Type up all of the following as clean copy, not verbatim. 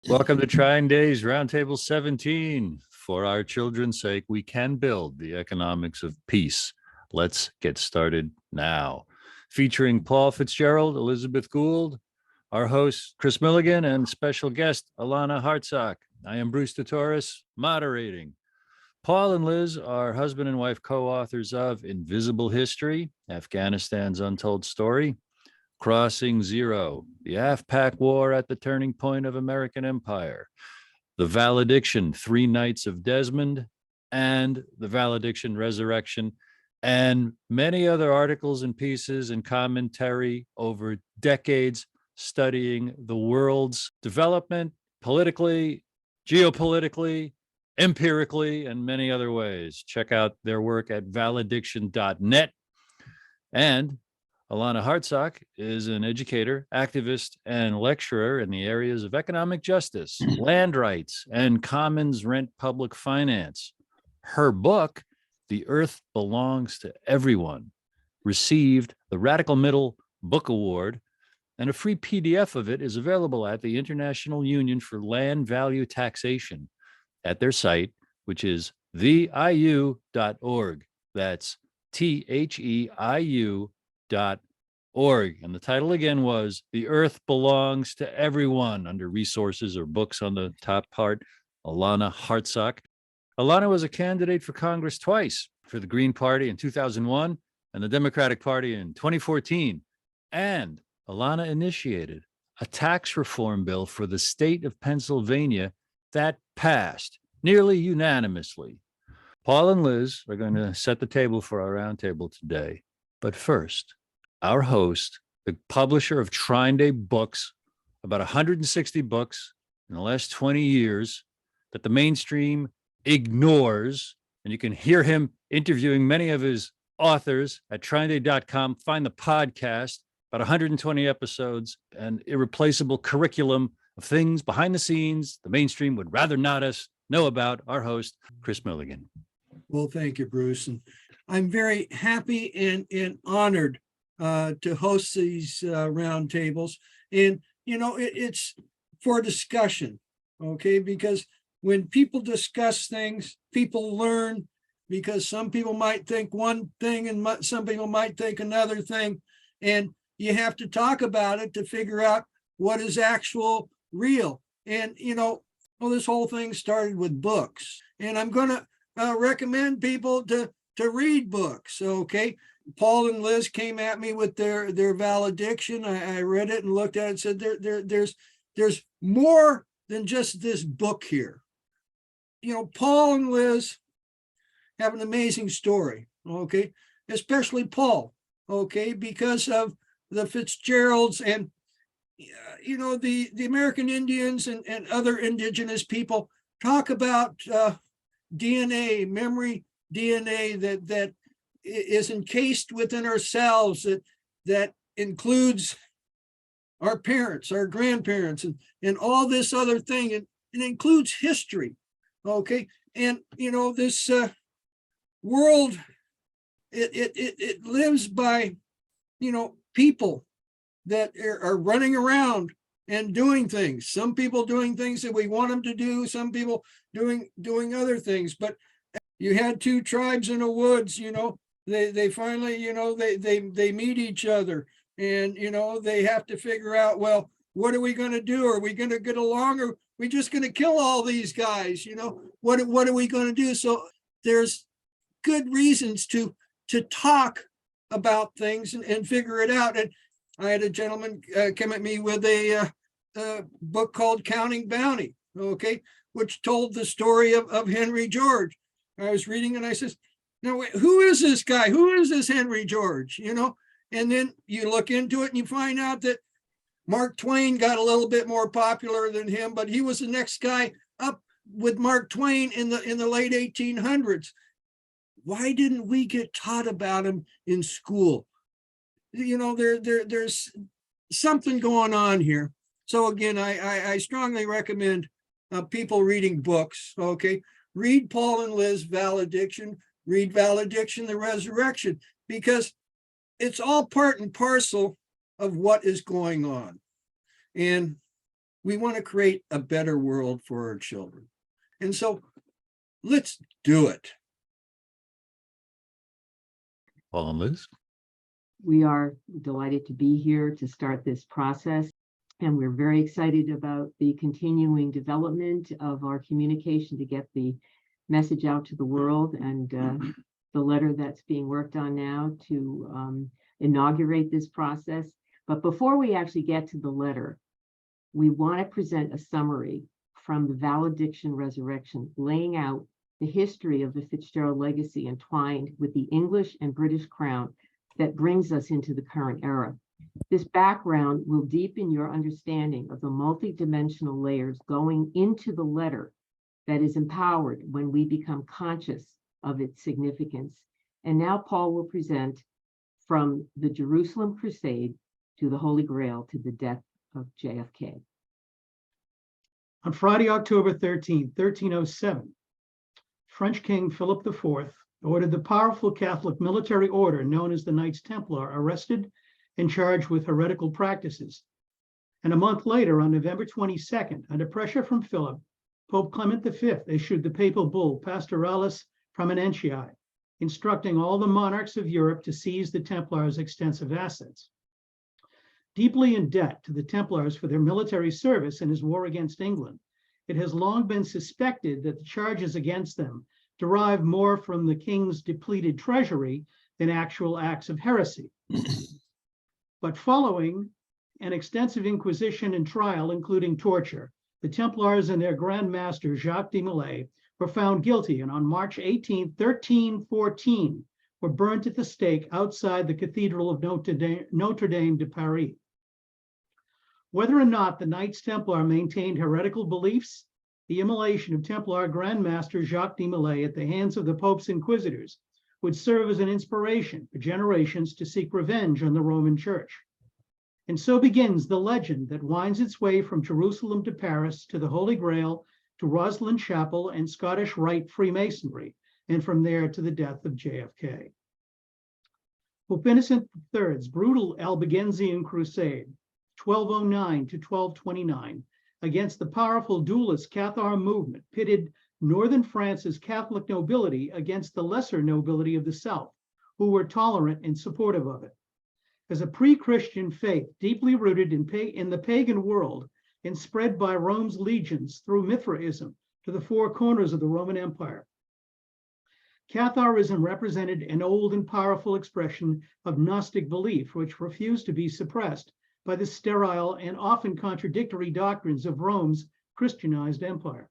Welcome to Trying Days, Roundtable 17. For our children's sake, we can build the economics of peace. Let's get started now. Featuring Paul Fitzgerald, Elizabeth Gould, our host, Kris Millegan, and special guest, Alana Hartsock. I am Bruce DeTorres, moderating. Paul and Liz are husband and wife co-authors of Invisible History, Afghanistan's Untold Story, Crossing Zero, the AfPak War at the Turning Point of American Empire, The Valediction, Three Knights of Desmond, and The Valediction Resurrection, and many other articles and pieces and commentary over decades studying the world's development politically, geopolitically, empirically, and many other ways. Check out their work at valediction.net. And Alana Hartsock is an educator, activist, and lecturer in the areas of economic justice, land rights, and commons rent public finance. Her book, The Earth Belongs to Everyone, received the Radical Middle Book Award, and a free PDF of it is available at the International Union for Land Value Taxation at their site, which is theiu.org. That's theiu.org. And the title again was The Earth Belongs to Everyone, under resources or books on the top part. Alana Hartsock. Alana was a candidate for Congress twice, for the Green Party in 2001 and the Democratic Party in 2014. And Alana initiated a tax reform bill for the state of Pennsylvania that passed nearly unanimously. Paul and Liz are going to set the table for our roundtable today. But first, our host, the publisher of Trying Day books, about 160 books in the last 20 years that the mainstream ignores, and you can hear him interviewing many of his authors at tryingday.com. Find the podcast, about 120 episodes, an irreplaceable curriculum of things behind the scenes the mainstream would rather not us know about. Our host, Kris Millegan. Well, thank you, Bruce. And I'm very happy and honored to host these roundtables. And, it's for discussion, okay? Because when people discuss things, people learn, because some people might think one thing and some people might think another thing. And you have to talk about it to figure out what is actual real. And, this whole thing started with books. And I'm going to recommend people to read books, okay? Paul and Liz came at me with their valediction. I read it and looked at it and said, there's more than just this book here. Paul and Liz have an amazing story, okay? Especially Paul, okay? Because of the Fitzgeralds and, the American Indians and other indigenous people talk about DNA, memory DNA that is encased within ourselves, that includes our parents, our grandparents, and all this other thing. And it includes history, okay? And, this world, it lives by, people that are running around and doing things. Some people doing things that we want them to do, some people doing other things. But you had two tribes in the woods, they finally, they meet each other, and, they have to figure out, well, what are we going to do? Are we going to get along, or are we just going to kill all these guys? What are we going to do? So there's good reasons to talk about things and figure it out. And I had a gentleman come at me with a book called Counting Bounty, okay, which told the story of Henry George. I was reading and I says, now, wait, who is this guy? Who is this Henry George? And then you look into it and you find out that Mark Twain got a little bit more popular than him, but he was the next guy up with Mark Twain in the late 1800s. Why didn't we get taught about him in school? There's something going on here. So again, I strongly recommend people reading books, okay? Read Paul and Liz Valediction, read Valediction, The Resurrection, because it's all part and parcel of what is going on. And We want to create a better world for our children. And so let's do it. Paul and Liz? We are delighted to be here to start this process, and we're very excited about the continuing development of our communication to get the message out to the world, and the letter that's being worked on now to inaugurate this process. But before we actually get to the letter, we want to present a summary from the Valediction Resurrection, laying out the history of the Fitzgerald legacy entwined with the English and British crown that brings us into the current era. This background will deepen your understanding of the multidimensional layers going into the letter that is empowered when we become conscious of its significance. And now Paul will present from the Jerusalem Crusade to the Holy Grail to the death of JFK. On Friday, October 13, 1307, French King Philip IV ordered the powerful Catholic military order known as the Knights Templar arrested and charged with heretical practices. And a month later, on November 22nd, under pressure from Philip, Pope Clement V issued the papal bull Pastoralis Praeeminentiae, instructing all the monarchs of Europe to seize the Templars' extensive assets. Deeply in debt to the Templars for their military service in his war against England, it has long been suspected that the charges against them derive more from the king's depleted treasury than actual acts of heresy. But following an extensive inquisition and trial, including torture, the Templars and their Grand Master, Jacques de Molay, were found guilty, and on March 18, 1314, were burnt at the stake outside the Cathedral of Notre Dame de Paris. Whether or not the Knights Templar maintained heretical beliefs, the immolation of Templar Grand Master Jacques de Molay at the hands of the Pope's inquisitors would serve as an inspiration for generations to seek revenge on the Roman Church. And so begins the legend that winds its way from Jerusalem to Paris to the Holy Grail to Roslin Chapel and Scottish Rite Freemasonry, and from there to the death of JFK. Pope Innocent III's brutal Albigensian Crusade, 1209 to 1229, against the powerful dualist Cathar movement, pitted northern France's Catholic nobility against the lesser nobility of the South, who were tolerant and supportive of it. As a pre-Christian faith deeply rooted in the pagan world and spread by Rome's legions through Mithraism to the four corners of the Roman Empire, Catharism represented an old and powerful expression of Gnostic belief, which refused to be suppressed by the sterile and often contradictory doctrines of Rome's Christianized empire.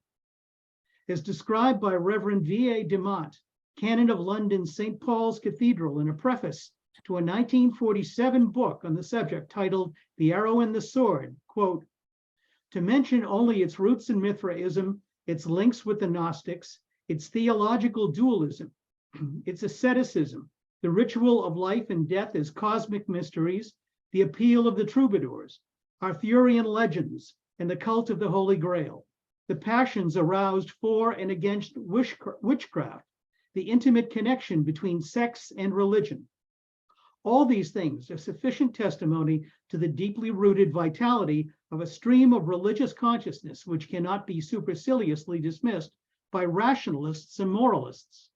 As described by Reverend V.A. Demott, canon of London's St. Paul's Cathedral, in a preface to a 1947 book on the subject titled The Arrow and the Sword, quote, "To mention only its roots in Mithraism, its links with the Gnostics, its theological dualism, its asceticism, the ritual of life and death as cosmic mysteries, the appeal of the troubadours, Arthurian legends, and the cult of the Holy Grail, the passions aroused for and against witchcraft, the intimate connection between sex and religion. All these things are sufficient testimony to the deeply rooted vitality of a stream of religious consciousness which cannot be superciliously dismissed by rationalists and moralists."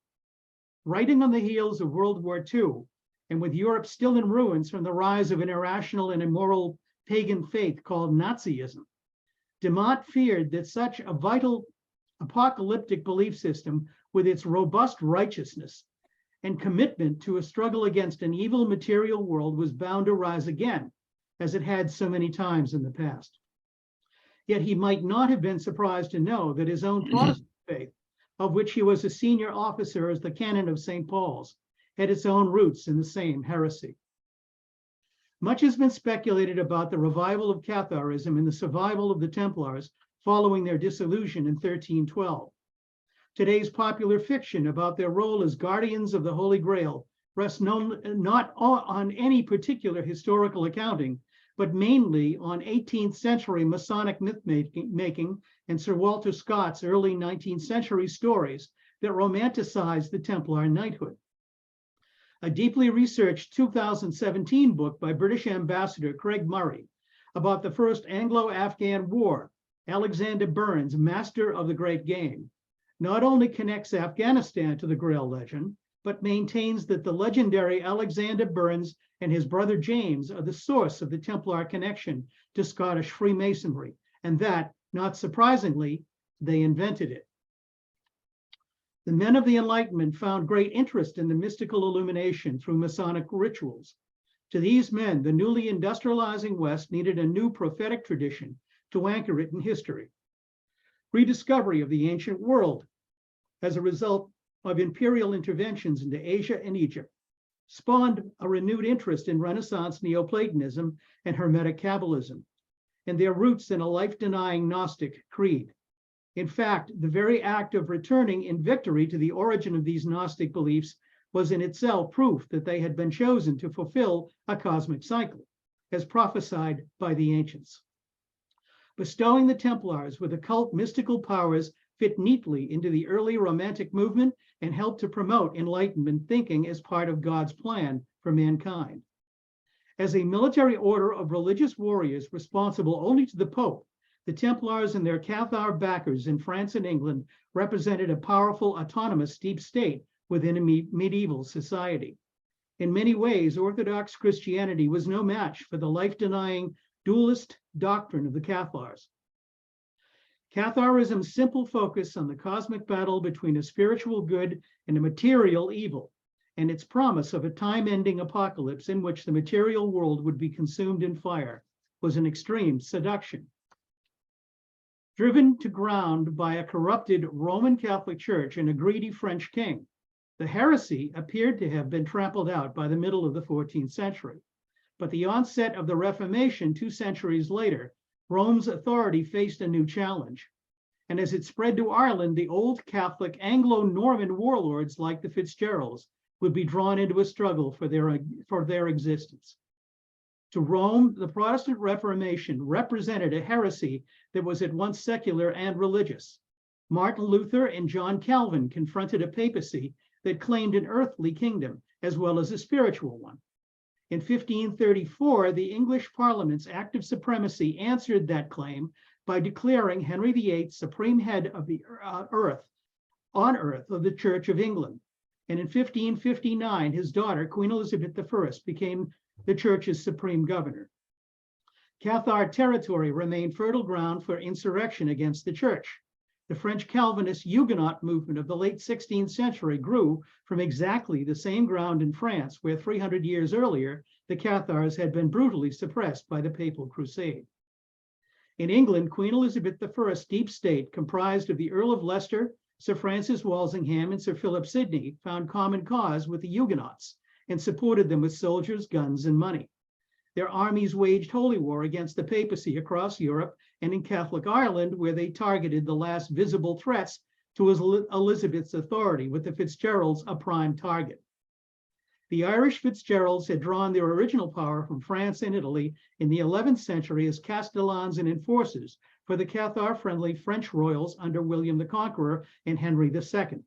Writing on the heels of World War II, and with Europe still in ruins from the rise of an irrational and immoral pagan faith called Nazism, Demott feared that such a vital apocalyptic belief system, with its robust righteousness and commitment to a struggle against an evil material world, was bound to rise again, as it had so many times in the past. Yet he might not have been surprised to know that his own Protestant faith, of which he was a senior officer as the canon of St. Paul's, had its own roots in the same heresy. Much has been speculated about the revival of Catharism and the survival of the Templars following their dissolution in 1312. Today's popular fiction about their role as guardians of the Holy Grail rests not on any particular historical accounting, but mainly on 18th century Masonic myth-making and Sir Walter Scott's early 19th century stories that romanticize the Templar knighthood. A deeply researched 2017 book by British Ambassador Craig Murray about the First Anglo-Afghan War Alexander Burns, master of the great game, not only connects Afghanistan to the Grail legend, but maintains that the legendary Alexander Burns and his brother James are the source of the Templar connection to Scottish Freemasonry, and that, not surprisingly, they invented it. The men of the Enlightenment found great interest in the mystical illumination through Masonic rituals. To these men, the newly industrializing West needed a new prophetic tradition to anchor it in history. Rediscovery of the ancient world as a result of imperial interventions into Asia and Egypt spawned a renewed interest in Renaissance Neoplatonism and Hermetic Kabbalism, and their roots in a life-denying Gnostic creed. In fact, the very act of returning in victory to the origin of these Gnostic beliefs was in itself proof that they had been chosen to fulfill a cosmic cycle, as prophesied by the ancients. Bestowing the Templars with occult mystical powers fit neatly into the early Romantic movement and helped to promote Enlightenment thinking as part of God's plan for mankind. As a military order of religious warriors responsible only to the Pope, the Templars and their Cathar backers in France and England represented a powerful autonomous deep state within a medieval society. In many ways, Orthodox Christianity was no match for the life-denying dualist doctrine of the Cathars. Catharism's simple focus on the cosmic battle between a spiritual good and a material evil, and its promise of a time-ending apocalypse in which the material world would be consumed in fire, was an extreme seduction. Driven to ground by a corrupted Roman Catholic Church and a greedy French king, the heresy appeared to have been trampled out by the middle of the 14th century. But the onset of the Reformation 2 centuries later, Rome's authority faced a new challenge. And as it spread to Ireland, the old Catholic Anglo-Norman warlords like the Fitzgeralds would be drawn into a struggle for their existence. To Rome, the Protestant Reformation represented a heresy that was at once secular and religious. Martin Luther and John Calvin confronted a papacy that claimed an earthly kingdom as well as a spiritual one. In 1534, the English Parliament's Act of Supremacy answered that claim by declaring Henry VIII supreme head of the earth of the Church of England. And in 1559, his daughter, Queen Elizabeth I, became the church's supreme governor. Cathar territory remained fertile ground for insurrection against the church. The French Calvinist Huguenot movement of the late 16th century grew from exactly the same ground in France where 300 years earlier, the Cathars had been brutally suppressed by the papal crusade. In England, Queen Elizabeth I's deep state, comprised of the Earl of Leicester, Sir Francis Walsingham, and Sir Philip Sidney, found common cause with the Huguenots and supported them with soldiers, guns, and money. Their armies waged holy war against the papacy across Europe and in Catholic Ireland, where they targeted the last visible threats to Elizabeth's authority, with the Fitzgeralds a prime target. The Irish Fitzgeralds had drawn their original power from France and Italy in the 11th century as castellans and enforcers for the Cathar-friendly French royals under William the Conqueror and Henry II.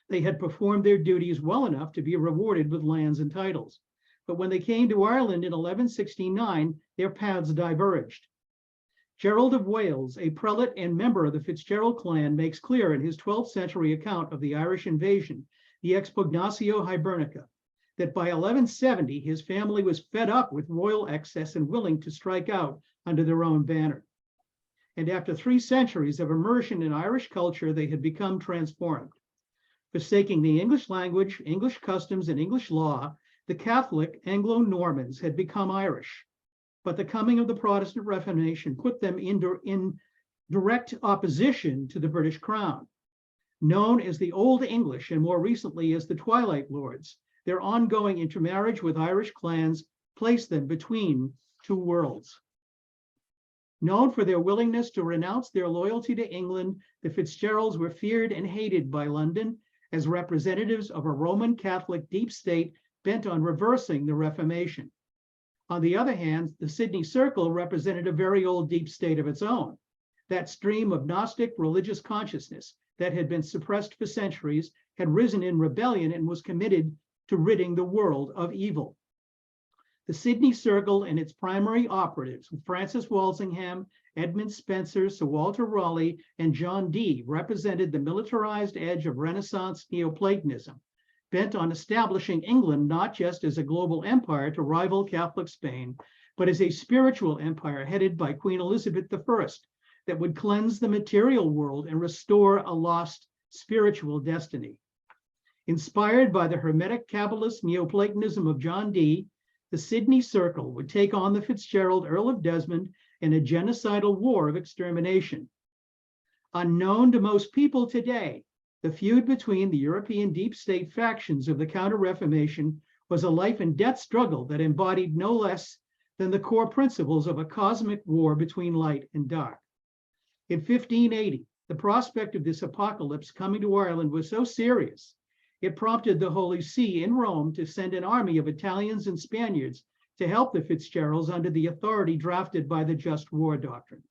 They had performed their duties well enough to be rewarded with lands and titles. But when they came to Ireland in 1169, their paths diverged. Gerald of Wales, a prelate and member of the Fitzgerald clan, makes clear in his 12th century account of the Irish invasion, the Expugnatio Hibernica, that by 1170, his family was fed up with royal excess and willing to strike out under their own banner. And after 3 centuries of immersion in Irish culture, they had become transformed. Forsaking the English language, English customs, and English law, the Catholic Anglo-Normans had become Irish. But the coming of the Protestant Reformation put them in direct opposition to the British crown. Known as the Old English and more recently as the Twilight Lords, their ongoing intermarriage with Irish clans placed them between two worlds. Known for their willingness to renounce their loyalty to England, the Fitzgeralds were feared and hated by London as representatives of a Roman Catholic deep state bent on reversing the Reformation. On the other hand, the Sydney Circle represented a very old deep state of its own. That stream of Gnostic religious consciousness that had been suppressed for centuries had risen in rebellion and was committed to ridding the world of evil. The Sydney Circle and its primary operatives, Francis Walsingham, Edmund Spencer, Sir Walter Raleigh, and John Dee, represented the militarized edge of Renaissance Neoplatonism, bent on establishing England not just as a global empire to rival Catholic Spain, but as a spiritual empire headed by Queen Elizabeth I that would cleanse the material world and restore a lost spiritual destiny. Inspired by the Hermetic Kabbalist Neoplatonism of John Dee, the Sydney Circle would take on the Fitzgerald, Earl of Desmond, in a genocidal war of extermination. Unknown to most people today, the feud between the European deep state factions of the Counter-Reformation was a life and death struggle that embodied no less than the core principles of a cosmic war between light and dark. In 1580, the prospect of this apocalypse coming to Ireland was so serious, it prompted the Holy See in Rome to send an army of Italians and Spaniards to help the Fitzgeralds under the authority drafted by the Just War Doctrine.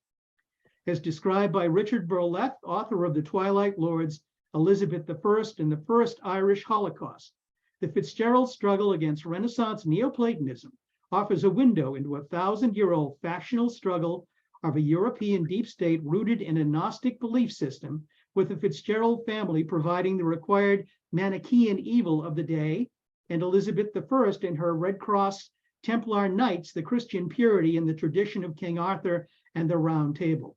As described by Richard Burleth, author of The Twilight Lords, Elizabeth I and the First Irish Holocaust, the Fitzgerald struggle against Renaissance Neoplatonism offers a window into a 1,000-year-old factional struggle of a European deep state rooted in a Gnostic belief system, with the Fitzgerald family providing the required Manichaean evil of the day, and Elizabeth I and her Red Cross Templar Knights, the Christian purity in the tradition of King Arthur and the Round Table.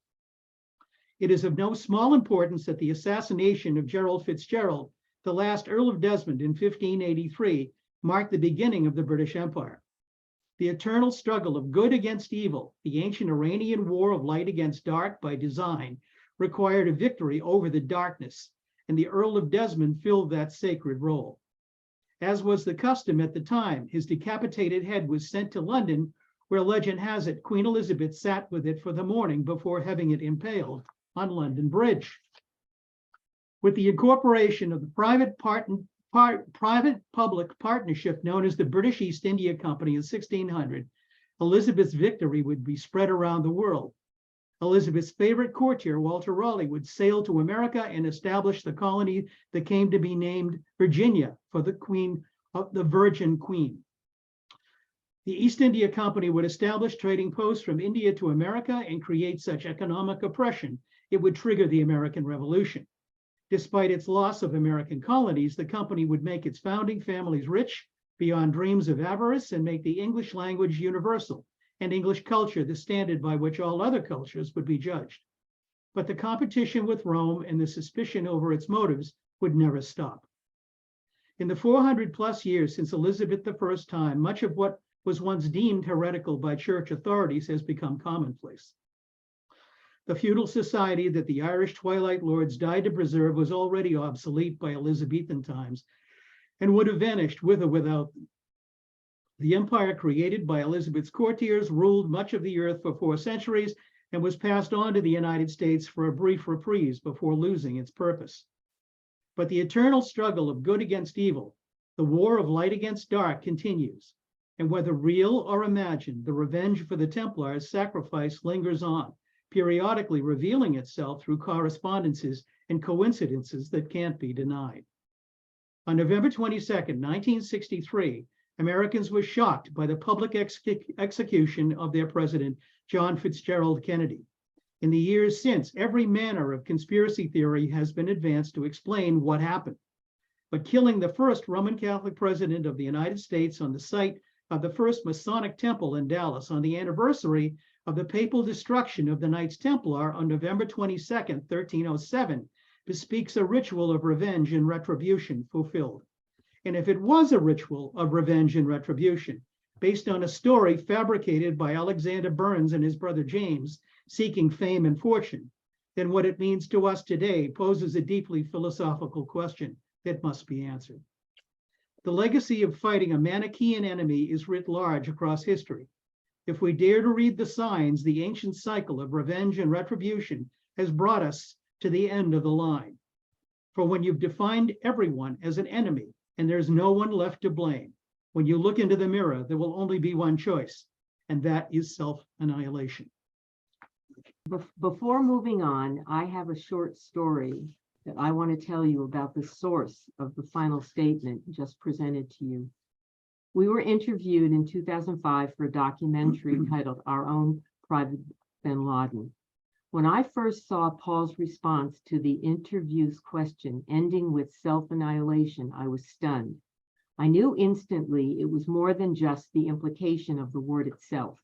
It is of no small importance that the assassination of Gerald Fitzgerald, the last Earl of Desmond in 1583, marked the beginning of the British Empire. The eternal struggle of good against evil, the ancient Iranian war of light against dark by design, required a victory over the darkness, and the Earl of Desmond filled that sacred role. As was the custom at the time, his decapitated head was sent to London, where legend has it Queen Elizabeth sat with it for the morning before having it impaled on London Bridge. With the incorporation of the private-public partnership known as the British East India Company in 1600, Elizabeth's victory would be spread around the world. Elizabeth's favorite courtier, Walter Raleigh, would sail to America and establish the colony that came to be named Virginia for the Queen of the Virgin Queen. The East India Company would establish trading posts from India to America and create such economic oppression, it would trigger the American Revolution. Despite its loss of American colonies, the company would make its founding families rich beyond dreams of avarice and make the English language universal, and English culture the standard by which all other cultures would be judged. But the competition with Rome and the suspicion over its motives would never stop. In the 400+ years since Elizabeth I's time, much of what was once deemed heretical by church authorities has become commonplace. The feudal society that the Irish Twilight Lords died to preserve was already obsolete by Elizabethan times and would have vanished with or without them. The empire created by Elizabeth's courtiers ruled much of the earth for 4 centuries and was passed on to the United States for a brief reprise before losing its purpose. But the eternal struggle of good against evil, the war of light against dark, continues. And whether real or imagined, the revenge for the Templars' sacrifice lingers on, periodically revealing itself through correspondences and coincidences that can't be denied. On November 22nd, 1963, Americans were shocked by the public execution of their president, John Fitzgerald Kennedy. In the years since, every manner of conspiracy theory has been advanced to explain what happened. But killing the first Roman Catholic president of the United States on the site of the first Masonic temple in Dallas on the anniversary of the papal destruction of the Knights Templar on November 22nd, 1307, bespeaks a ritual of revenge and retribution fulfilled. And if it was a ritual of revenge and retribution, based on a story fabricated by Alexander Burns and his brother James, seeking fame and fortune, then what it means to us today poses a deeply philosophical question that must be answered. The legacy of fighting a Manichaean enemy is writ large across history. If we dare to read the signs, the ancient cycle of revenge and retribution has brought us to the end of the line. For when you've defined everyone as an enemy, and there's no one left to blame, when you look into the mirror, there will only be one choice, and that is self-annihilation. Before moving on, I have a short story that I want to tell you about the source of the final statement just presented to you. We were interviewed in 2005 for a documentary titled Our Own Private Bin Laden. When I first saw Paul's response to the interview's question ending with self-annihilation, I was stunned. I knew instantly it was more than just the implication of the word itself.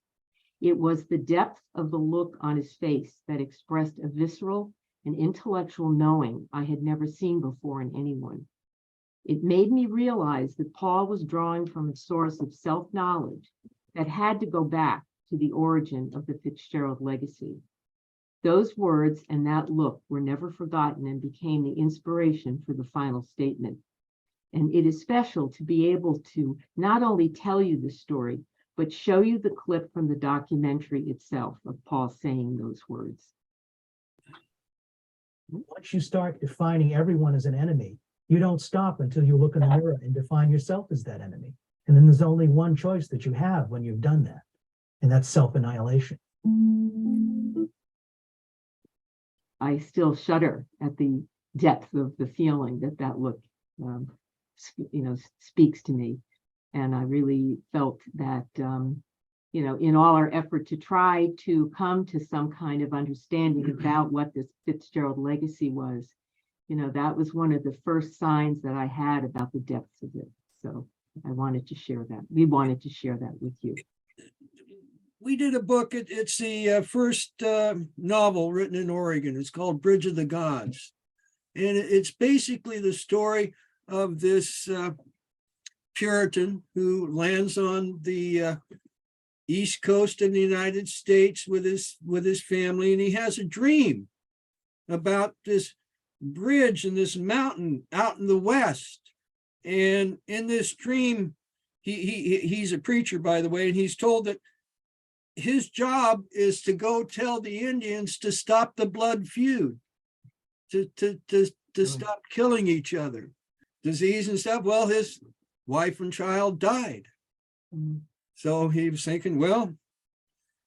It was the depth of the look on his face that expressed a visceral and intellectual knowing I had never seen before in anyone. It made me realize that Paul was drawing from a source of self-knowledge that had to go back to the origin of the Fitzgerald legacy. Those words and that look were never forgotten and became the inspiration for the final statement. And it is special to be able to not only tell you the story, but show you the clip from the documentary itself of Paul saying those words. Once you start defining everyone as an enemy, you don't stop until you look in the mirror and define yourself as that enemy. And then there's only one choice that you have when you've done that, and that's self-annihilation. I still shudder at the depth of the feeling that look, speaks to me. And I really felt that, in all our effort to try to come to some kind of understanding about what this Fitzgerald legacy was, that was one of the first signs that I had about the depths of it. So I wanted to share that. We wanted to share that with you. We did a book. It's the first novel written in Oregon. It's called Bridge of the Gods. And it's basically the story of this Puritan who lands on the East Coast of the United States with his family. And he has a dream about this bridge and this mountain out in the West. And in this dream, he's a preacher, by the way, and he's told that his job is to go tell the Indians to stop the blood feud, to stop killing each other, disease and stuff. Well, his wife and child died. So he was thinking, well,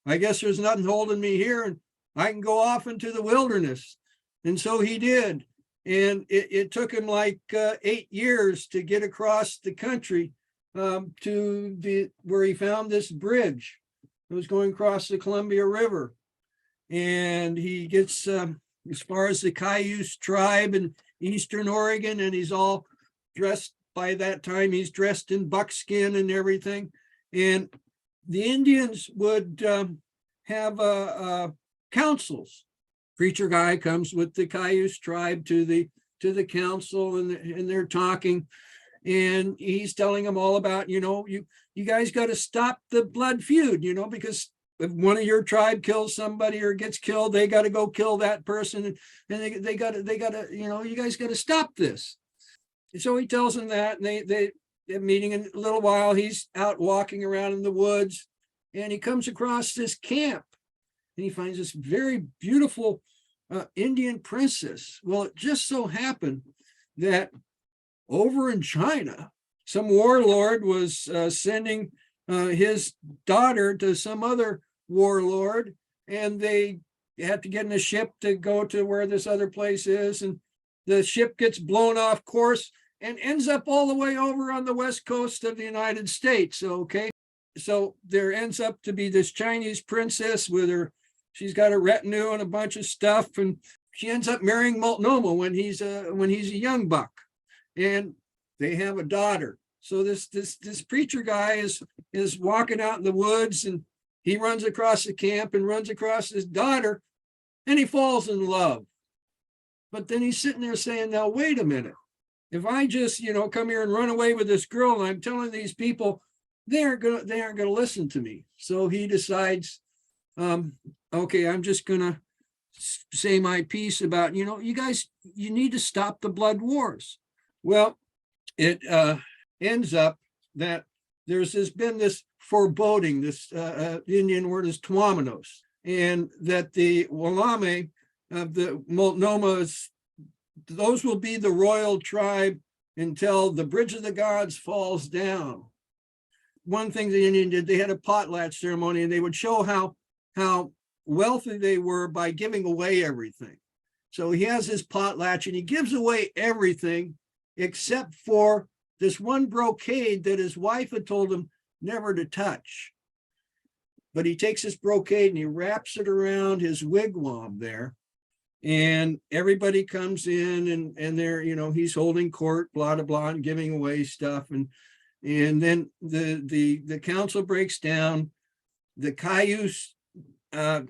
I guess there's nothing holding me here and I can go off into the wilderness. And so he did. And it took him like 8 years to get across the country to where he found this bridge. It was going across the Columbia River. And he gets as far as the Cayuse tribe in Eastern Oregon, and he's all dressed, by that time, he's dressed in buckskin and everything. And the Indians would have councils. Preacher guy comes with the Cayuse tribe to the council, and they're talking. And he's telling them all about, you guys got to stop the blood feud, because if one of your tribe kills somebody or gets killed, they got to go kill that person. And they got to, you guys got to stop this. So he tells them that, and they're meeting in a little while. He's out walking around in the woods, and he comes across this camp, and he finds this very beautiful Indian princess. Well, it just so happened that over in China, some warlord was sending his daughter to some other warlord, and they had to get in a ship to go to where this other place is. And the ship gets blown off course and ends up all the way over on the west coast of the United States. Okay. So there ends up to be this Chinese princess with her, she's got a retinue and a bunch of stuff, and she ends up marrying Multnomah when he's a young buck. And they have a daughter. So this preacher guy is walking out in the woods, and he runs across the camp and runs across his daughter, and he falls in love. But then he's sitting there saying, now, wait a minute. If I just, come here and run away with this girl, and I'm telling these people, they aren't gonna listen to me. So he decides, okay, I'm just gonna say my piece about, you guys, you need to stop the blood wars. Well, it ends up that there's been this foreboding, this Indian word is tuamanos, and that the Walame of the Multnomas, those will be the royal tribe until the Bridge of the Gods falls down. One thing the Indian did, they had a potlatch ceremony, and they would show how wealthy they were by giving away everything. So he has his potlatch, and he gives away everything except for this one brocade that his wife had told him never to touch. But he takes this brocade and he wraps it around his wigwam there. And everybody comes in and they're, he's holding court, blah, blah, blah, and giving away stuff. And then the council breaks down. The Cayuse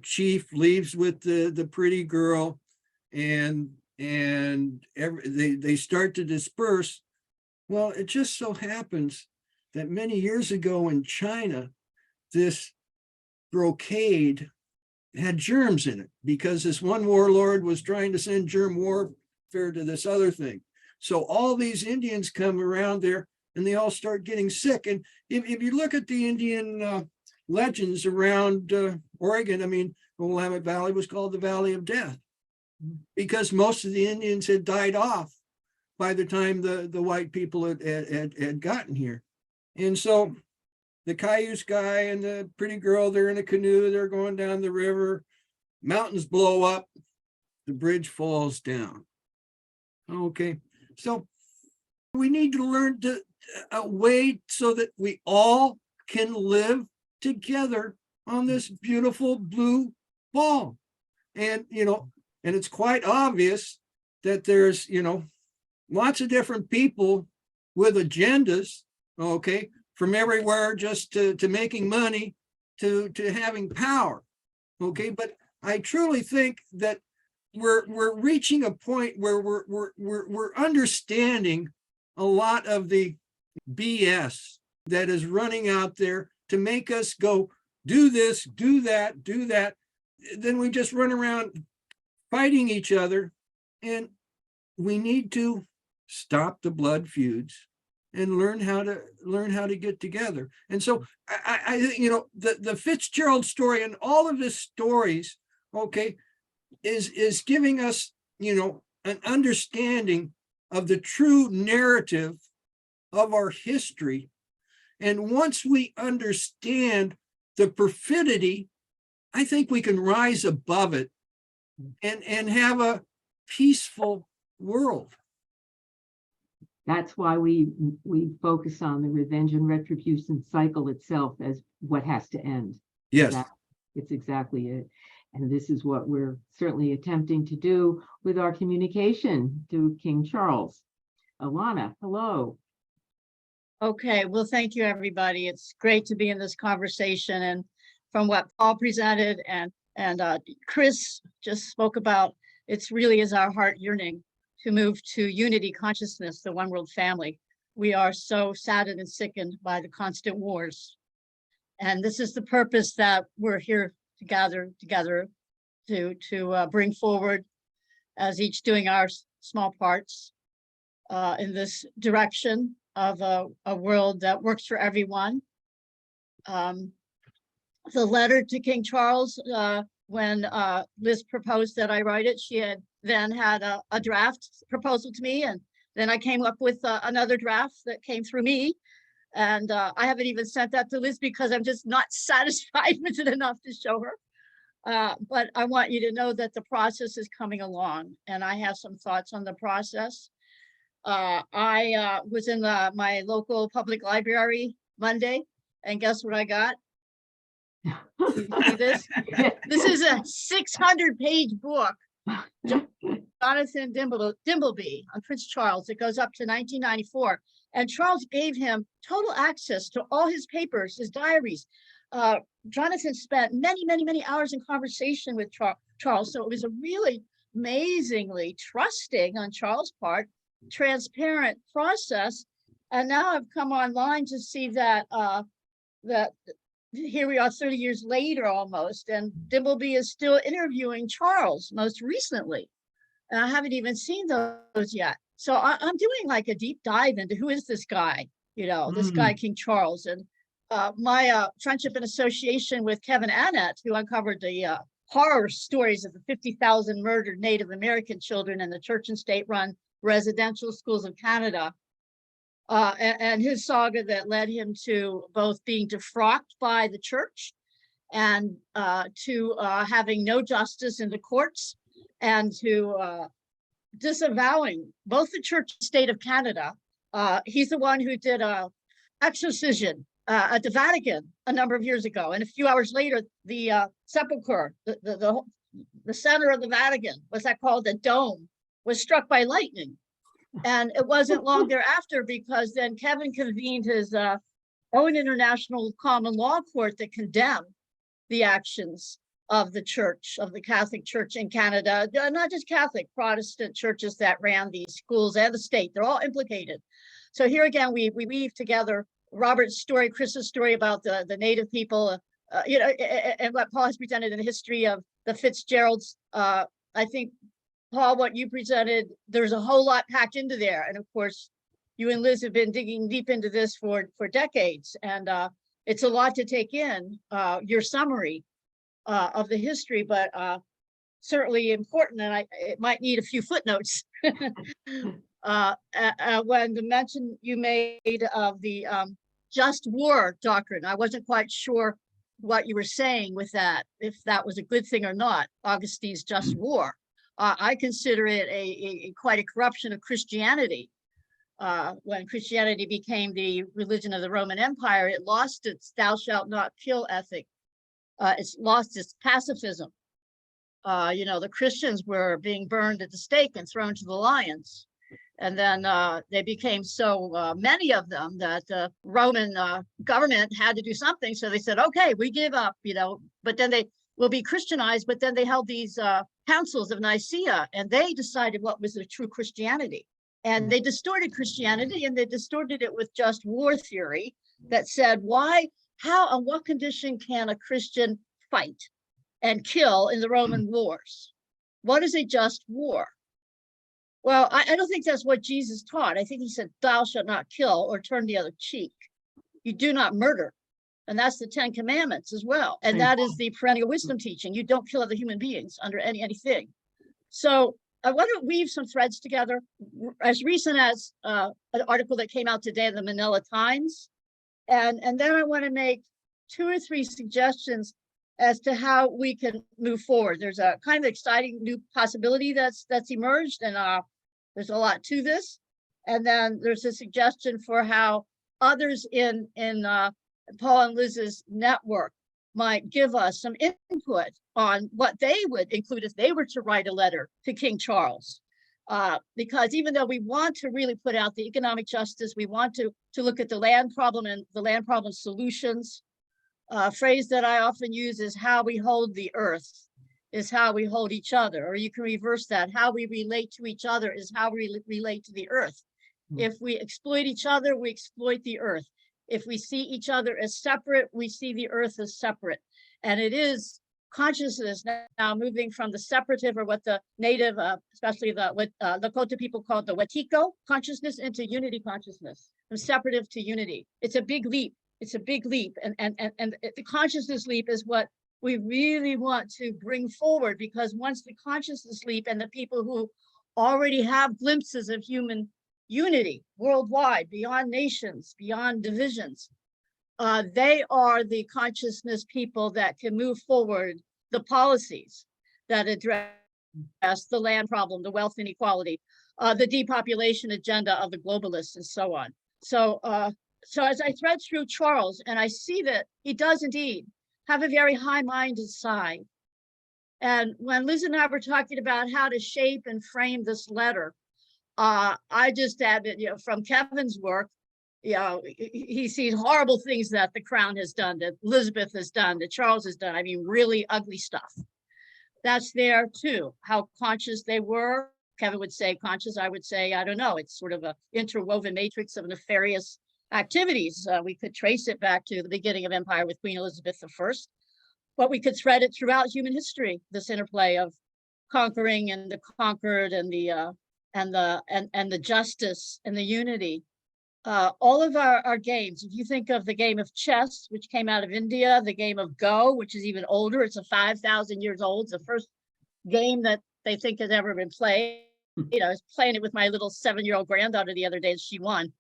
chief leaves with the pretty girl, and they start to disperse. Well, it just so happens that many years ago in China, this brocade had germs in it because this one warlord was trying to send germ warfare to this other thing. So all these Indians come around there and they all start getting sick. And if you look at the Indian legends around Oregon, the Willamette Valley was called the Valley of Death because most of the Indians had died off by the time the white people had gotten here. And so the Cayuse guy and the pretty girl, they're in a canoe, they're going down the river, mountains blow up, the bridge falls down. Okay, so we need to learn a way so that we all can live together on this beautiful blue ball. And, and it's quite obvious that there's, lots of different people with agendas, okay, from everywhere just to making money to having power, okay? But I truly think that we're reaching a point where we're understanding a lot of the BS that is running out there to make us go do this, do that, do that. Then we just run around fighting each other, and we need to stop the blood feuds and learn how to get together. And so I the Fitzgerald story and all of his stories, okay, is giving us, an understanding of the true narrative of our history. And once we understand the perfidy, I think we can rise above it and have a peaceful world. That's why we focus on the revenge and retribution cycle itself as what has to end. Yes. It's exactly it. And this is what we're certainly attempting to do with our communication to King Charles. Alana, hello. Okay, well, thank you, everybody. It's great to be in this conversation, and from what Paul presented and Kris just spoke about, it's really is our heart yearning to move to unity consciousness, the one world family. We are so saddened and sickened by the constant wars. And this is the purpose that we're here to gather together to bring forward, as each doing our small parts in this direction of a world that works for everyone. The letter to King Charles, when Liz proposed that I write it, she had then had a draft proposal to me, and then I came up with another draft that came through me. And I haven't even sent that to Liz because I'm just not satisfied with it enough to show her. But I want you to know that the process is coming along, and I have some thoughts on the process. I was in my local public library Monday, and guess what I got? You see this? This is a 600-page book. Jonathan Dimbleby on Prince Charles. It goes up to 1994. And Charles gave him total access to all his papers, his diaries. Jonathan spent many hours in conversation with Charles. So it was a really amazingly trusting on Charles' part, transparent process. And now I've come online to see that that here we are 30 years later almost, and Dimbleby is still interviewing Charles most recently. And I haven't even seen those yet. So I'm doing like a deep dive into who is this guy, this guy, King Charles. And my friendship and association with Kevin Annett, who uncovered the horror stories of the 50,000 murdered Native American children in the church and state-run residential schools of Canada, and his saga that led him to both being defrocked by the church and to having no justice in the courts, and to disavowing both the church and state of Canada He's the one who did a exorcism at the Vatican a number of years ago. And a few hours later, the sepulchre, the center of the Vatican, what's that called? The dome, was struck by lightning. And it wasn't long thereafter, because then Kevin convened his own international common law court that condemned the actions of the church, of the Catholic Church in Canada, not just Catholic, Protestant churches that ran these schools and the state. They're all implicated. So here again, we weave together Robert's story, Kris's story about the native people, and what Paul has presented in the history of the Fitzgeralds. I think, Paul, what you presented, there's a whole lot packed into there. And of course, you and Liz have been digging deep into this for decades. And it's a lot to take in, your summary of the history, but certainly important. And it might need a few footnotes. When the mention you made of the just war doctrine, I wasn't quite sure what you were saying with that, if that was a good thing or not, Augustine's just war. I consider it a quite a corruption of Christianity. When Christianity became the religion of the Roman Empire, it lost its thou shalt not kill ethic. It's lost its pacifism. The Christians were being burned at the stake and thrown to the lions. And then they became so many of them that the Roman government had to do something. So they said, okay, we give up, but then they will be Christianized. But then they held these councils of Nicaea, and they decided what was the true Christianity. And they distorted Christianity, and they distorted it with just war theory that said, why, how, on what condition can a Christian fight and kill in the Roman wars? What is a just war? Well, I don't think that's what Jesus taught. I think he said, thou shalt not kill or turn the other cheek. You do not murder. And that's the 10 Commandments as well. And that is the perennial wisdom teaching. You don't kill other human beings under anything. So I want to weave some threads together. As recent as an article that came out today in the Manila Times. And then I want to make 2 or 3 suggestions as to how we can move forward. There's a kind of exciting new possibility that's emerged, and there's a lot to this. And then there's a suggestion for how others in Paul and Liz's network might give us some input on what they would include if they were to write a letter to King Charles. Because even though we want to really put out the economic justice, we want to look at the land problem and the land problem solutions. A phrase that I often use is how we hold the earth is how we hold each other, or you can reverse that. How we relate to each other is how we relate to the earth. If we exploit each other, we exploit the earth. If we see each other as separate, we see the earth as separate. And it is consciousness now moving from the separative, or what the native, especially the Lakota people call the Wetiko consciousness, into unity consciousness, from separative to unity. It's a big leap. It's a big leap. And the consciousness leap is what we really want to bring forward, because once the consciousness leap and the people who already have glimpses of human unity worldwide, beyond nations, beyond divisions, they are the consciousness people that can move forward the policies that address the land problem, the wealth inequality, the depopulation agenda of the globalists, and so on. So as I thread through Charles, and I see that he does indeed have a very high-minded side. And when Liz and I were talking about how to shape and frame this letter, I just added, from Kevin's work, he sees horrible things that the Crown has done, that Elizabeth has done, that Charles has done. I mean, really ugly stuff. That's there too. How conscious they were. Kevin would say conscious. I would say, I don't know. It's sort of a interwoven matrix of nefarious activities. We could trace it back to the beginning of empire with Queen Elizabeth I, but we could thread it throughout human history. This interplay of conquering and the conquered, and the justice and the unity. All of our games, if you think of the game of chess, which came out of India, the game of Go, which is even older, it's a 5,000 years old. It's the first game that they think has ever been played. I was playing it with my little 7-year-old granddaughter the other day, and she won.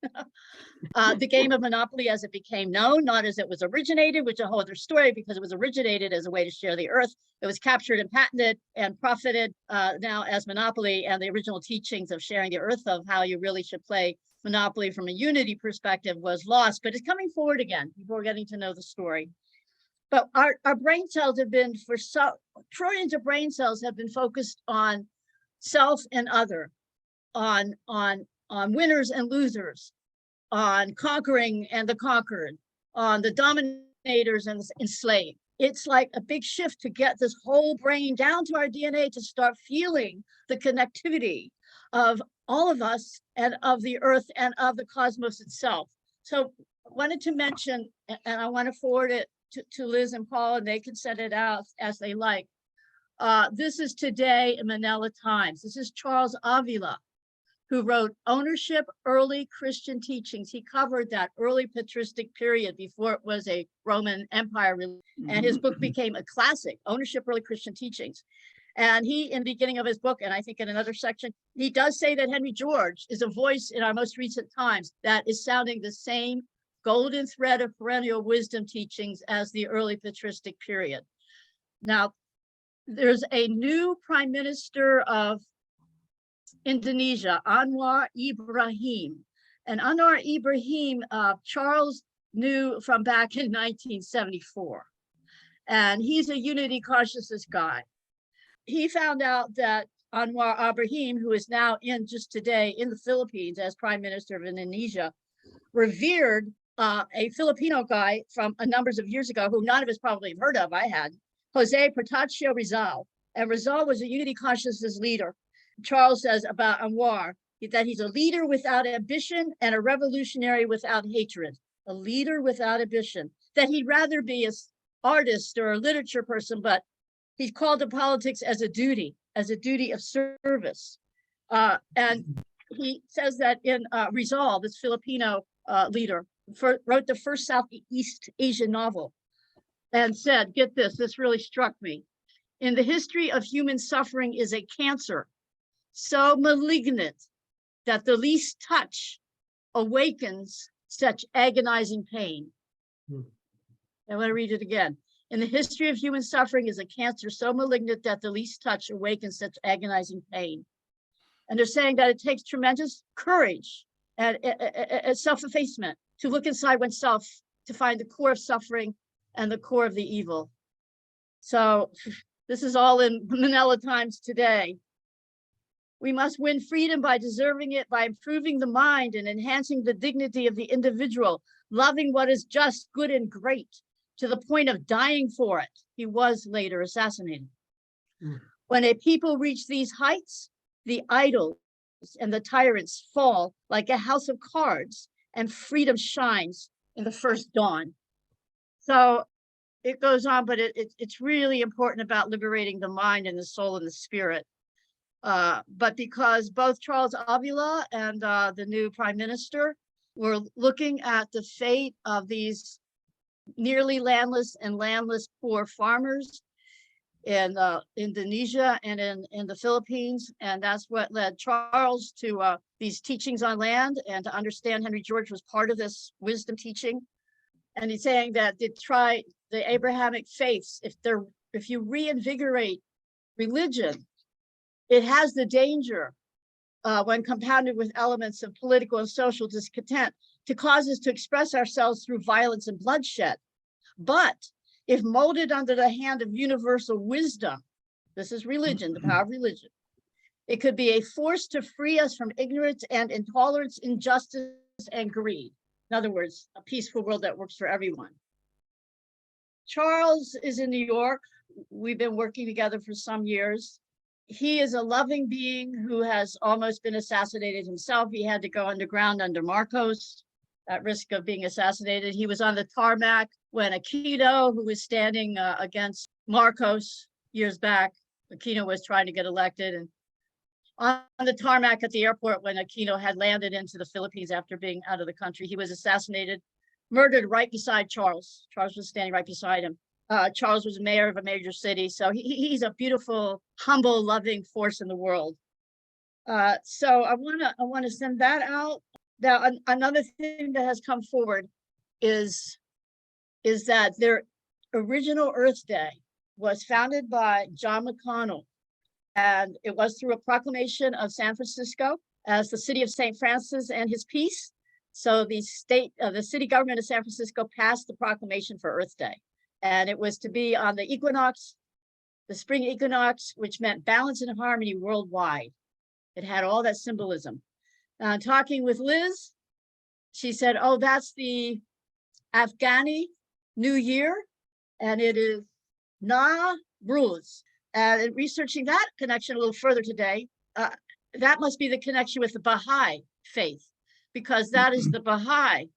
The game of Monopoly as it became known, not as it was originated, which is a whole other story, because it was originated as a way to share the earth. It was captured and patented and profited now as Monopoly, and the original teachings of sharing the earth, of how you really should play Monopoly from a unity perspective, was lost, but it's coming forward again. People are getting to know the story. But our brain cells have been, for trillions of brain cells have been focused on self and other, on winners and losers, on conquering and the conquered, on the dominators and the enslaved. It's like a big shift to get this whole brain down to our DNA, to start feeling the connectivity of all of us and of the earth and of the cosmos itself. So I wanted to mention, and I want to forward it to Liz and Paul, and they can send it out as they like. This is today in Manila Times. This is Charles Avila, who wrote Ownership, Early Christian Teachings. He covered that early patristic period before it was a Roman Empire, and his book became a classic, Ownership, Early Christian Teachings. And he, in the beginning of his book, and I think in another section, he does say that Henry George is a voice in our most recent times that is sounding the same golden thread of perennial wisdom teachings as the early patristic period. Now, there's a new prime minister of Indonesia, Anwar Ibrahim. And Anwar Ibrahim, Charles knew from back in 1974. And he's a unity consciousness guy. He found out that Anwar Ibrahim, who is now just today in the Philippines as prime minister of Indonesia, revered a Filipino guy from numbers of years ago, who none of us probably have heard of. I had, Jose Portacio Rizal. And Rizal was a unity consciousness leader. Charles says about Anwar that he's a leader without ambition and a revolutionary without hatred. A leader without ambition. That he'd rather be an artist or a literature person, but he's called to politics as a duty of service. And he says that in Rizal, this Filipino leader, wrote the first Southeast Asian novel, and said, get this, this really struck me. In the history of human suffering is a cancer so malignant that the least touch awakens such agonizing pain. I want to read it again. In the history of human suffering is a cancer so malignant that the least touch awakens such agonizing pain. And they're saying that it takes tremendous courage and self-effacement to look inside oneself, to find the core of suffering and the core of the evil. So this is all in Manila Times today. We must win freedom by deserving it, by improving the mind and enhancing the dignity of the individual, loving what is just, good, and great, to the point of dying for it. He was later assassinated. When a people reach these heights, the idols and the tyrants fall like a house of cards, and freedom shines in the first dawn. So it goes on, but it's really important about liberating the mind and the soul and the spirit. But because both Charles Avila and the new prime minister were looking at the fate of these nearly landless and landless poor farmers in Indonesia and in the Philippines. And that's what led Charles to these teachings on land, and to understand Henry George was part of this wisdom teaching. And he's saying that the Abrahamic faiths, if you reinvigorate religion, it has the danger, when compounded with elements of political and social discontent, to cause us to express ourselves through violence and bloodshed. But if molded under the hand of universal wisdom, this is religion, the power of religion, it could be a force to free us from ignorance and intolerance, injustice, and greed. In other words, a peaceful world that works for everyone. Charles is in New York. We've been working together for some years. He is a loving being who has almost been assassinated himself. He had to go underground under Marcos at risk of being assassinated. He was on the tarmac when Aquino, who was standing against Marcos years back, Aquino was trying to get elected, and on the tarmac at the airport when Aquino had landed into the Philippines after being out of the country, he was assassinated, murdered right beside Charles. Charles was standing right beside him. Charles was mayor of a major city. So he's a beautiful, humble, loving force in the world. So I want to send that out. Now, another thing that has come forward is that their original Earth Day was founded by John McConnell, and it was through a proclamation of San Francisco as the city of St. Francis and his peace. So the city government of San Francisco passed the proclamation for Earth Day, and it was to be on the equinox, the spring equinox, which meant balance and harmony worldwide. It had all that symbolism. Talking with Liz, she said, oh, that's the Afghani New Year, and it is Nowruz. And researching that connection a little further today, that must be the connection with the Baha'i faith, because that is the Baha'i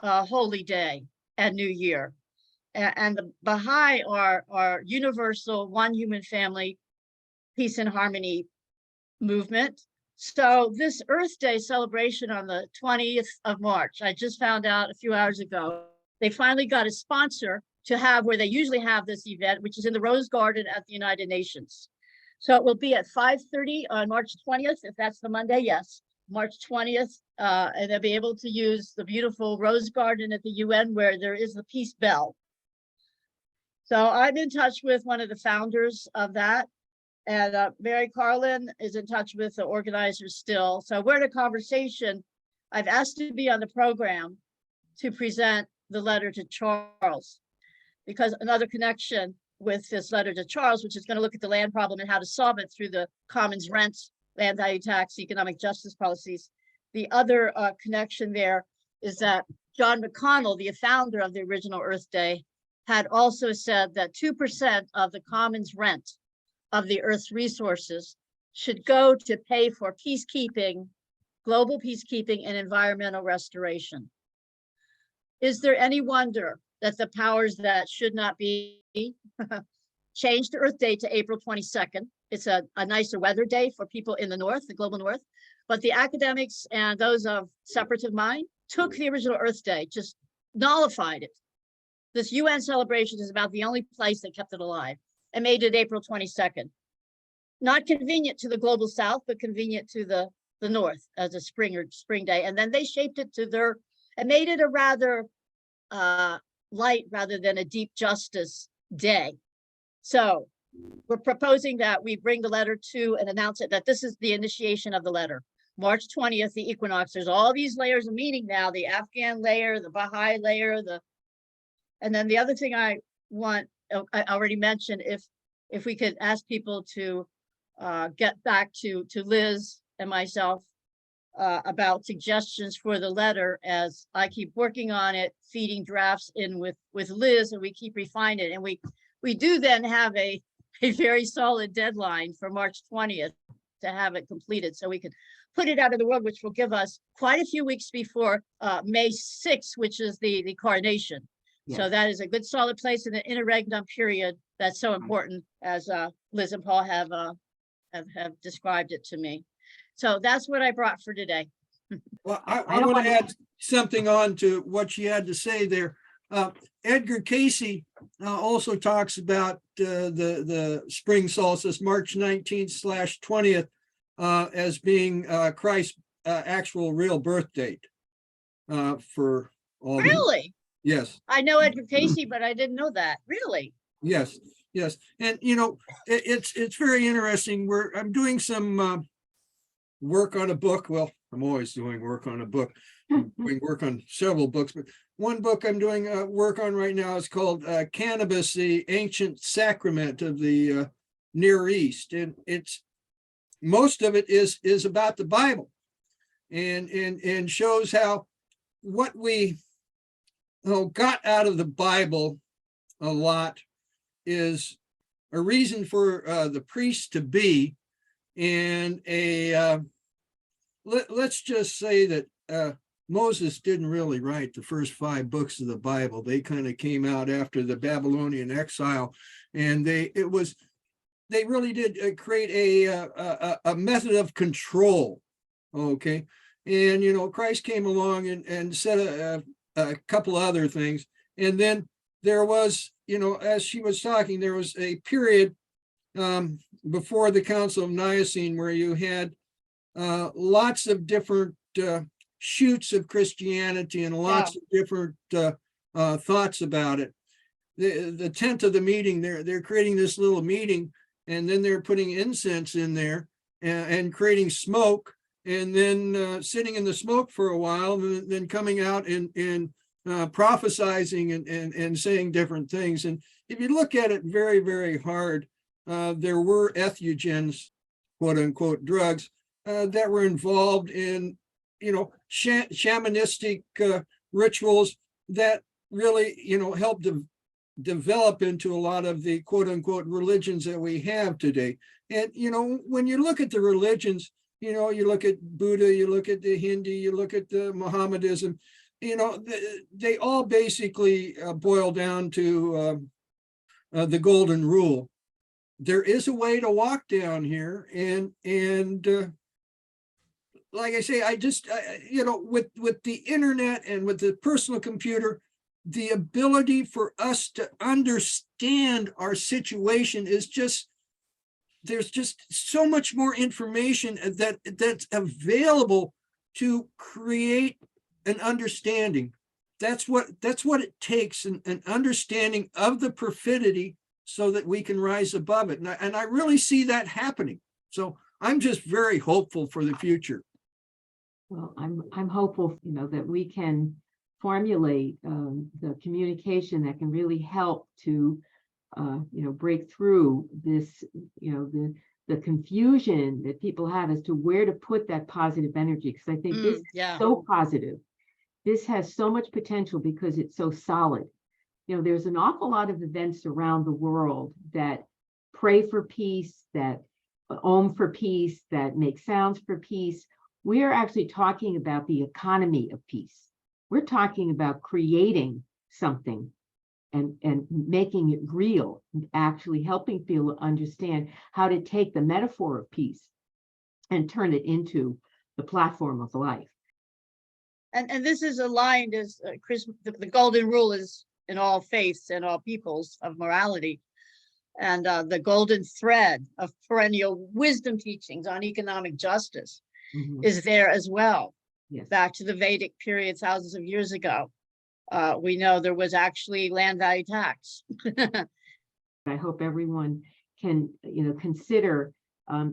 holy day and New Year. And the Baha'i are universal, one human family, peace and harmony movement. So this Earth Day celebration on the 20th of March, I just found out a few hours ago, they finally got a sponsor to have where they usually have this event, which is in the Rose Garden at the United Nations. So it will be at 5:30 on March 20th, if that's the Monday, yes, March 20th. And they'll be able to use the beautiful Rose Garden at the UN where there is the Peace Bell. So I'm in touch with one of the founders of that. And Mary Carlin is in touch with the organizers still. So we're in a conversation. I've asked to be on the program to present the letter to Charles, because another connection with this letter to Charles, which is going to look at the land problem and how to solve it through the commons rent, land value tax, economic justice policies. The other connection there is that John McConnell, the founder of the original Earth Day, had also said that 2% of the commons rent of the Earth's resources should go to pay for peacekeeping, global peacekeeping, and environmental restoration. Is there any wonder that the powers that should not be changed the Earth Day to April 22nd? It's a nicer weather day for people in the North, the global North, but the academics and those of separative mind took the original Earth Day, just nullified it. This UN celebration is about the only place that kept it alive, and made it April 22nd. Not convenient to the global South, but convenient to the North as a spring day. And then they shaped it to and made it a rather light rather than a deep justice day. So we're proposing that we bring the letter to and announce it, that this is the initiation of the letter. March 20th, the equinox. There's all these layers of meaning now, the Afghan layer, the Baha'i layer, and then the other thing I already mentioned, if we could ask people to get back to Liz and myself about suggestions for the letter, as I keep working on it, feeding drafts in with Liz, and we keep refining it. And we do then have a very solid deadline for March 20th to have it completed, so we can put it out of the world, which will give us quite a few weeks before May 6th, which is the coronation. Yes. So that is a good solid place in the interregnum period that's so important, as Liz and Paul have described it to me. So that's what I brought for today. Well, I want to add something on to what she had to say there. Edgar Casey also talks about the spring solstice, March 19th/20th, as being Christ's actual real birth date for all. Really? Yes. I know Edgar Casey, but I didn't know that. Really? Yes. Yes. And, you know, it's very interesting. I'm doing some work on a book. Well, I'm always doing work on a book. I'm doing work on several books, but one book I'm doing work on right now is called Cannabis, the Ancient Sacrament of the Near East. And most of it is about the Bible, and shows how what we got out of the Bible a lot is a reason for the priest to be, and let's just say that Moses didn't really write the first 5 books of the Bible. They kind of came out after the Babylonian exile, and they really did create a method of control. Okay, and you know, Christ came along and said a couple other things, and then there was, you know, as she was talking, there was a period before the Council of Nicene where you had lots of different shoots of Christianity and lots of different thoughts about it. The tent of the meeting, they're creating this little meeting, and then they're putting incense in there and creating smoke, and then sitting in the smoke for a while, and then coming out and prophesizing and saying different things. And if you look at it very, very hard, there were entheogens, quote unquote, drugs that were involved in, shamanistic rituals that really, helped develop into a lot of the quote unquote religions that we have today. And, when you look at the religions, you look at Buddha, you look at the Hindu, you look at the Mohammedanism, they all basically boil down to the golden rule. There is a way to walk down here, and like I say, with the internet and with the personal computer, the ability for us to understand our situation is just, there's just so much more information that's available to create an understanding. That's what it takes, an understanding of the perfidy, so that we can rise above it. And I really see that happening. So I'm just very hopeful for the future. Well, I'm hopeful, that we can formulate the communication that can really help to, break through this, the confusion that people have as to where to put that positive energy. Because I think this is so positive. This has so much potential because it's so solid. There's an awful lot of events around the world that pray for peace, that om for peace, that make sounds for peace. We are actually talking about the economy of peace. We're talking about creating something and making it real, and actually helping people understand how to take the metaphor of peace and turn it into the platform of life. And this is aligned, as Kris, the golden rule is in all faiths and all peoples of morality. And the golden thread of perennial wisdom teachings on economic justice is there as well. Yes. Back to the Vedic period thousands of years ago. We know there was actually land value tax. I hope everyone can, consider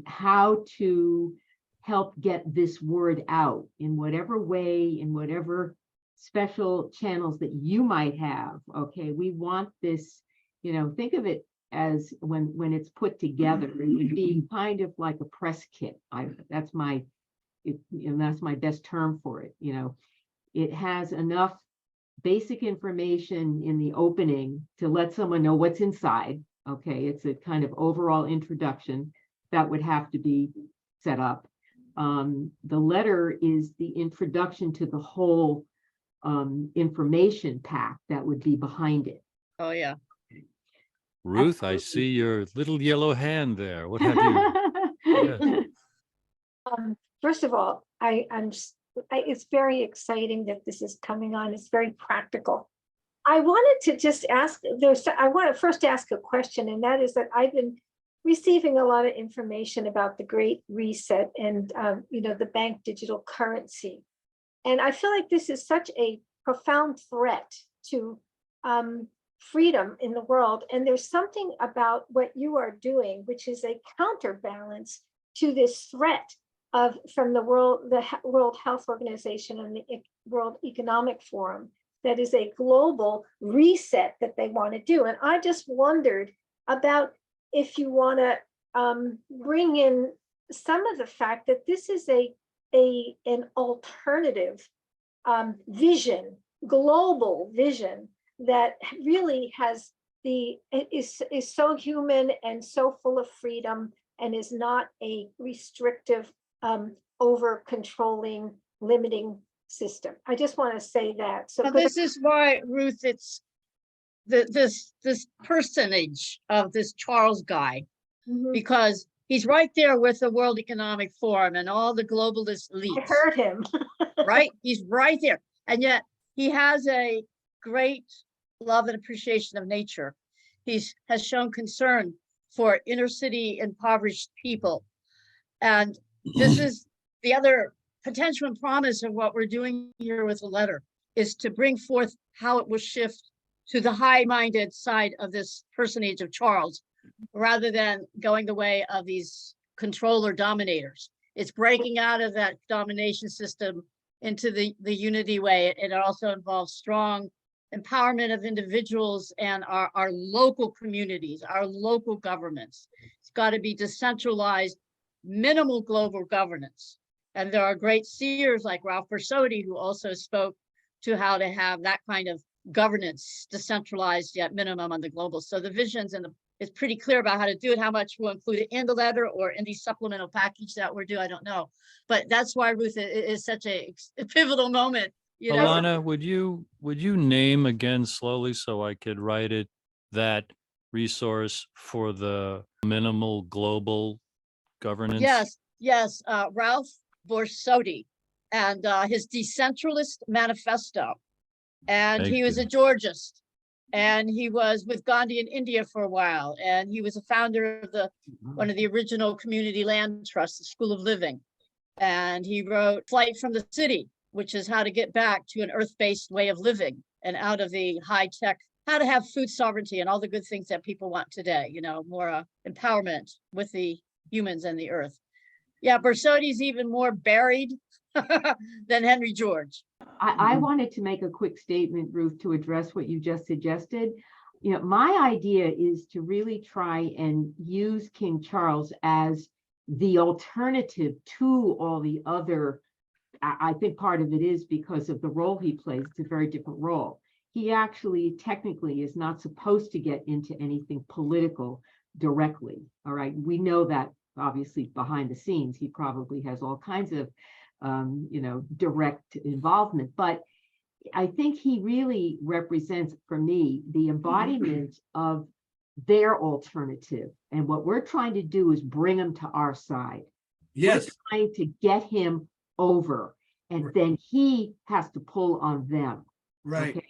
how to help get this word out in whatever way, in whatever special channels that you might have. Okay, we want this, think of it as when it's put together, it would be kind of like a press kit. That's my best term for it. It has enough basic information in the opening to let someone know what's inside. Okay, it's a kind of overall introduction that would have to be set up. The letter is the introduction to the whole information pack that would be behind it. Oh, yeah. Ruth, I see your little yellow hand there. What have you? Yes. First of all, it's very exciting that this is coming on. It's very practical. I wanted to just ask, I want to first ask a question, and that is that I've been receiving a lot of information about the Great Reset and, the bank digital currency. And I feel like this is such a profound threat to freedom in the world. And there's something about what you are doing, which is a counterbalance to this threat from the World Health Organization and the World Economic Forum, that is a global reset that they want to do. And I just wondered about if you want to bring in some of the fact that this is an alternative vision, global vision, that really is so human and so full of freedom, and is not a restrictive, over controlling, limiting system. I just want to say that. So this is why, Ruth, it's this personage of this Charles guy, because he's right there with the World Economic Forum and all the globalist elites. I heard him. Right? He's right there. And yet he has a great love and appreciation of nature. Has shown concern for inner city impoverished people. And this is the other potential and promise of what we're doing here with the letter is to bring forth how it will shift to the high-minded side of this personage of Charles, rather than going the way of these controller dominators. It's breaking out of that domination system into the unity way. And it also involves strong empowerment of individuals and our local communities, our local governments. It's got to be decentralized, minimal global governance. And there are great seers like Ralph Bersodi who also spoke to how to have that kind of governance, decentralized yet minimum on the global. So the visions and it's pretty clear about how to do it. How much we'll include it in the letter or in the supplemental package that we're due, I don't know. But that's why, Ruth, it is such a pivotal moment. You know, Alana, would you name again slowly so I could write it, that resource for the minimal global governance? Yes, Ralph Bersodi and his Decentralist Manifesto. And Thank he was you. a Georgist. And he was with Gandhi in India for a while. And he was a founder of one of the original community land trusts, the School of Living. And he wrote Flight from the City, which is how to get back to an earth-based way of living and out of the high-tech, how to have food sovereignty and all the good things that people want today, you know, more empowerment with the humans and the earth. Yeah, Bersodi's even more buried than Henry George. I wanted to make a quick statement, Ruth, to address what you just suggested. You know, my idea is to really try and use King Charles as the alternative to all the other. I think part of it is because of the role he plays. It's a very different role. He actually technically is not supposed to get into anything political directly. All right. We know that obviously behind the scenes, he probably has all kinds of direct involvement, but I think he really represents, for me, the embodiment of their alternative. And what we're trying to do is bring him to our side. Yes, We're trying to get him over, and then he has to pull on them. right. Okay?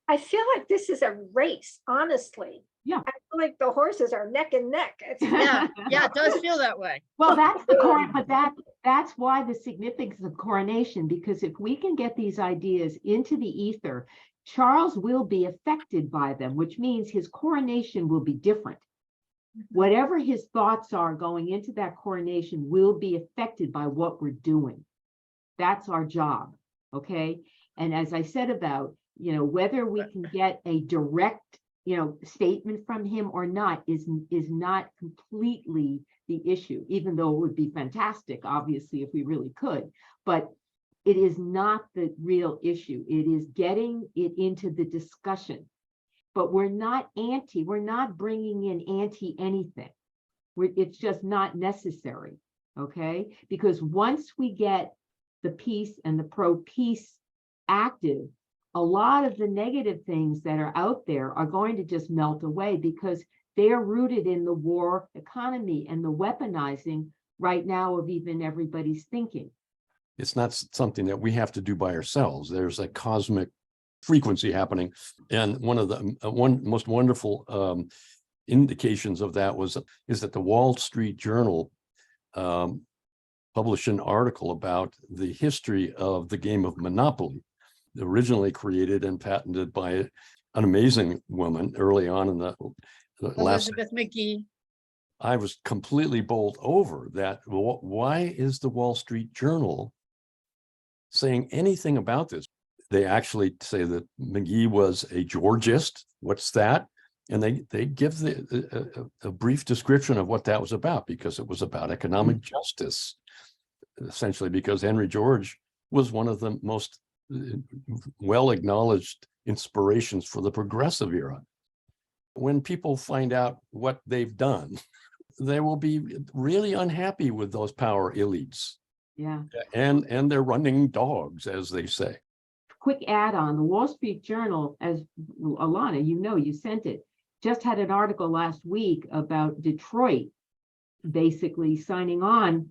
I feel like this is a race, honestly. Yeah. I feel like the horses are neck and neck. Yeah, it does feel that way. Well, that's but that's why the significance of coronation, because if we can get these ideas into the ether, Charles will be affected by them, which means his coronation will be different. Whatever his thoughts are going into that coronation will be affected by what we're doing. That's our job, okay? And as I said about, whether we can get a direct statement from him or not is not completely the issue, even though it would be fantastic, obviously, if we really could. But it is not the real issue. It is getting it into the discussion. But we're not bringing in anti anything. It's just not necessary, okay? Because once we get the peace and the pro-peace active, a lot of the negative things that are out there are going to just melt away because they are rooted in the war economy and the weaponizing right now of even everybody's thinking. It's not something that we have to do by ourselves. There's a cosmic frequency happening. And one of the most wonderful indications of that is that the Wall Street Journal published an article about the history of the game of Monopoly, originally created and patented by an amazing woman early on in the last. Elizabeth McGee. I was completely bowled over that. Why is the Wall Street Journal saying anything about this? They actually say that McGee was a Georgist. What's that? And they give a brief description of what that was about, because it was about economic justice, essentially, because Henry George was one of the most well-acknowledged inspirations for the progressive era. When people find out what they've done, they will be really unhappy with those power elites. Yeah. And they're running dogs, as they say. Quick add-on, the Wall Street Journal, as Alana, you sent it, just had an article last week about Detroit basically signing on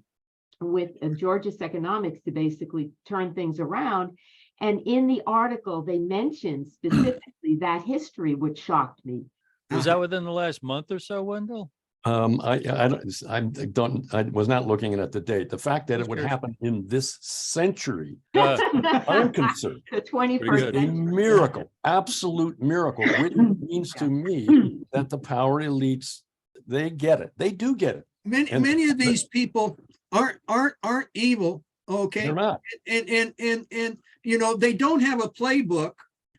with Georgist economics to basically turn things around. And in the article, they mentioned specifically that history, which shocked me. Was that within the last month or so, Wendell? I was not looking at the date. The fact that it would happen in this century, I'm concerned. The Pretty 21st good. A century. miracle, absolute miracle, which means to me that the power elites, they get it. They do get it. And- Many of these people aren't evil, okay? They're not. And you know, they don't have a playbook.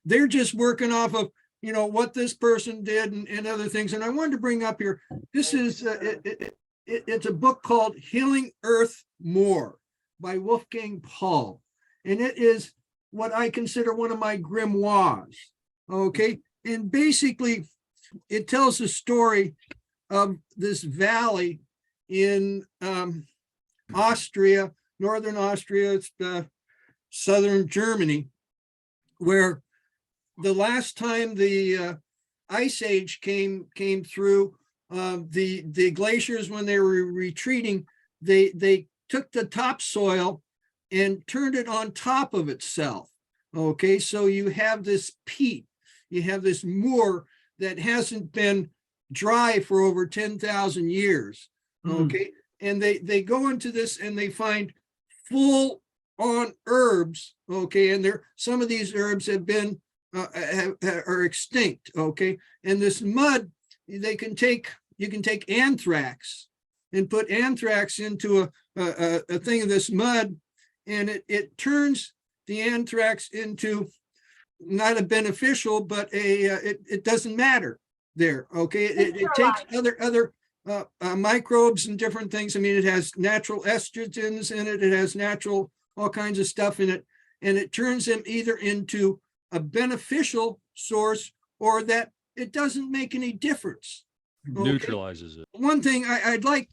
They're just working off of, you know, what this person did and other things. And I wanted to bring up here, this is, it's a book called Healing Earth More by Wolfgang Paul. And it is what I consider one of my grimoires, okay? And basically, it tells the story of this valley in Austria, northern Austria, it's southern Germany, where the last time the ice age came through, the glaciers, when they were retreating, they took the topsoil and turned it on top of itself. Okay, so you have this peat, you have this moor that hasn't been dry for over 10,000 years. Okay, and they go into this and they find full on herbs. Okay, and some of these herbs have been are extinct. Okay, and this mud, you can take anthrax and put anthrax into a thing of this mud, and it turns the anthrax into not a beneficial, but it doesn't matter there. Okay, it takes other microbes and different things. I mean, it has natural estrogens in it. It has natural all kinds of stuff in it, and it turns them either into a beneficial source or that it doesn't make any difference. Okay? Neutralizes it. One thing I'd like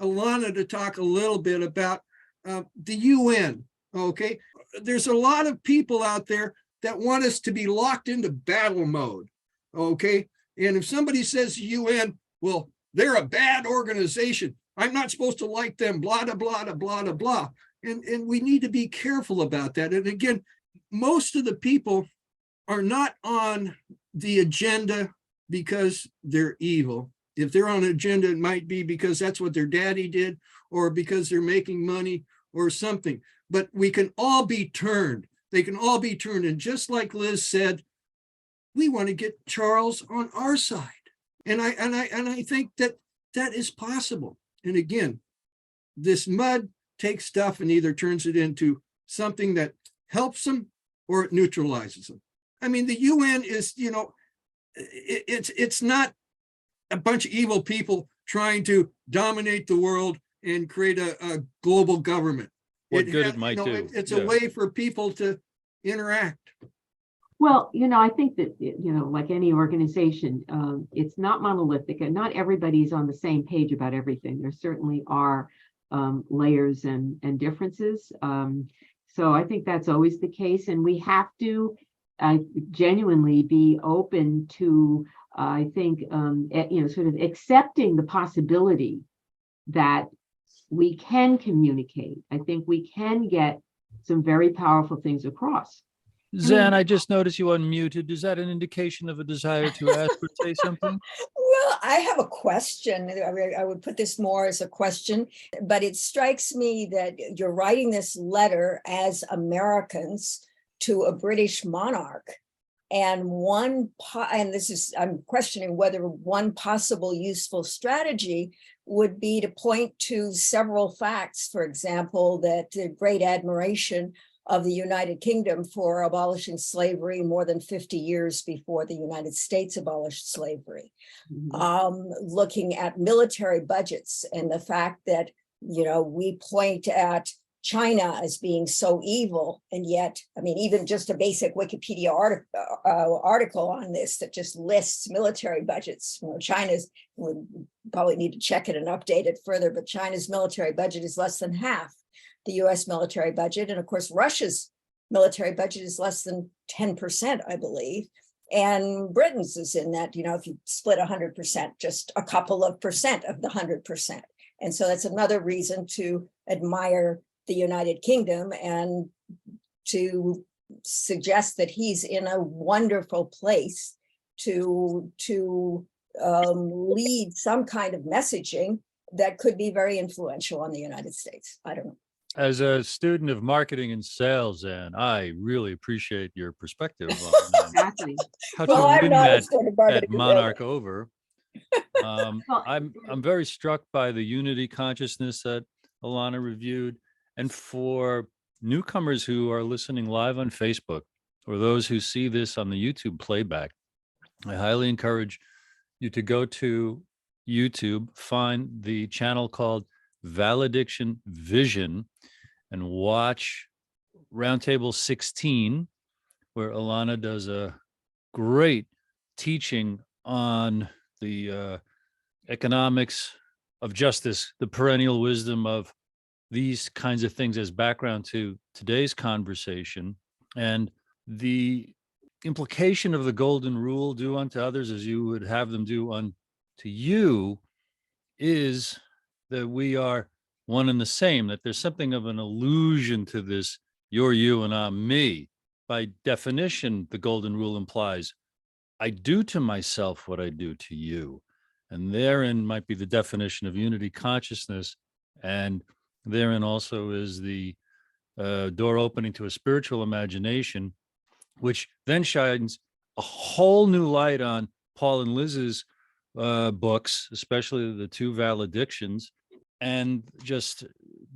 Alana to talk a little bit about the UN. Okay, there's a lot of people out there that want us to be locked into battle mode. Okay, and if somebody says UN, well, they're a bad organization, I'm not supposed to like them, blah, blah, blah, blah, blah, blah. And we need to be careful about that. And again, most of the people are not on the agenda because they're evil. If they're on an agenda, it might be because that's what their daddy did, or because they're making money or something. But we can all be turned. They can all be turned. And just like Liz said, we want to get Charles on our side. And I think that is possible. And again, this mud takes stuff and either turns it into something that helps them or it neutralizes them. I mean, the UN is, you know, it's not a bunch of evil people trying to dominate the world and create a global government. What good it might do. It's a way for people to interact. Well, you know, I think that, you know, like any organization, it's not monolithic and not everybody's on the same page about everything. There certainly are layers and differences. So I think that's always the case. And we have to genuinely be open to, I think, you know, sort of accepting the possibility that we can communicate. I think we can get some very powerful things across. Zan, I just noticed you unmuted. Is that an indication of a desire to ask or say something? Well, I have a question. I would put this more as a question, but it strikes me that you're writing this letter as Americans to a British monarch. And I'm questioning whether one possible useful strategy would be to point to several facts. For example, that the great admiration of the United Kingdom for abolishing slavery more than 50 years before the United States abolished slavery. Looking at military budgets and the fact that, you know, we point at China as being so evil, and yet, I mean, even just a basic Wikipedia article on this that just lists military budgets. You know, China's, we probably need to check it and update it further, but China's military budget is less than half the US military budget. And of course, Russia's military budget is less than 10%, I believe. And Britain's is in that, you know, if you split 100%, just a couple of percent of the 100%. And so that's another reason to admire the United Kingdom and to suggest that he's in a wonderful place to lead some kind of messaging that could be very influential on the United States. I don't know. As a student of marketing and sales, and I really appreciate your perspective on Exactly. how Well, to I'm win not a that, student of marketing that and monarch over. Well, I'm very struck by the unity consciousness that Alana reviewed. And for newcomers who are listening live on Facebook, or those who see this on the YouTube playback, I highly encourage you to go to YouTube, find the channel called Valediction Vision, and watch Roundtable 16, where Alana does a great teaching on the economics of justice, the perennial wisdom of these kinds of things as background to today's conversation, and the implication of the golden rule, do unto others as you would have them do unto you, is that we are one and the same, that there's something of an allusion to this, you're you and I'm me. By definition, the golden rule implies I do to myself what I do to you. And therein might be the definition of unity consciousness. And therein also is the door opening to a spiritual imagination, which then shines a whole new light on Paul and Liz's books, especially the two valedictions, and just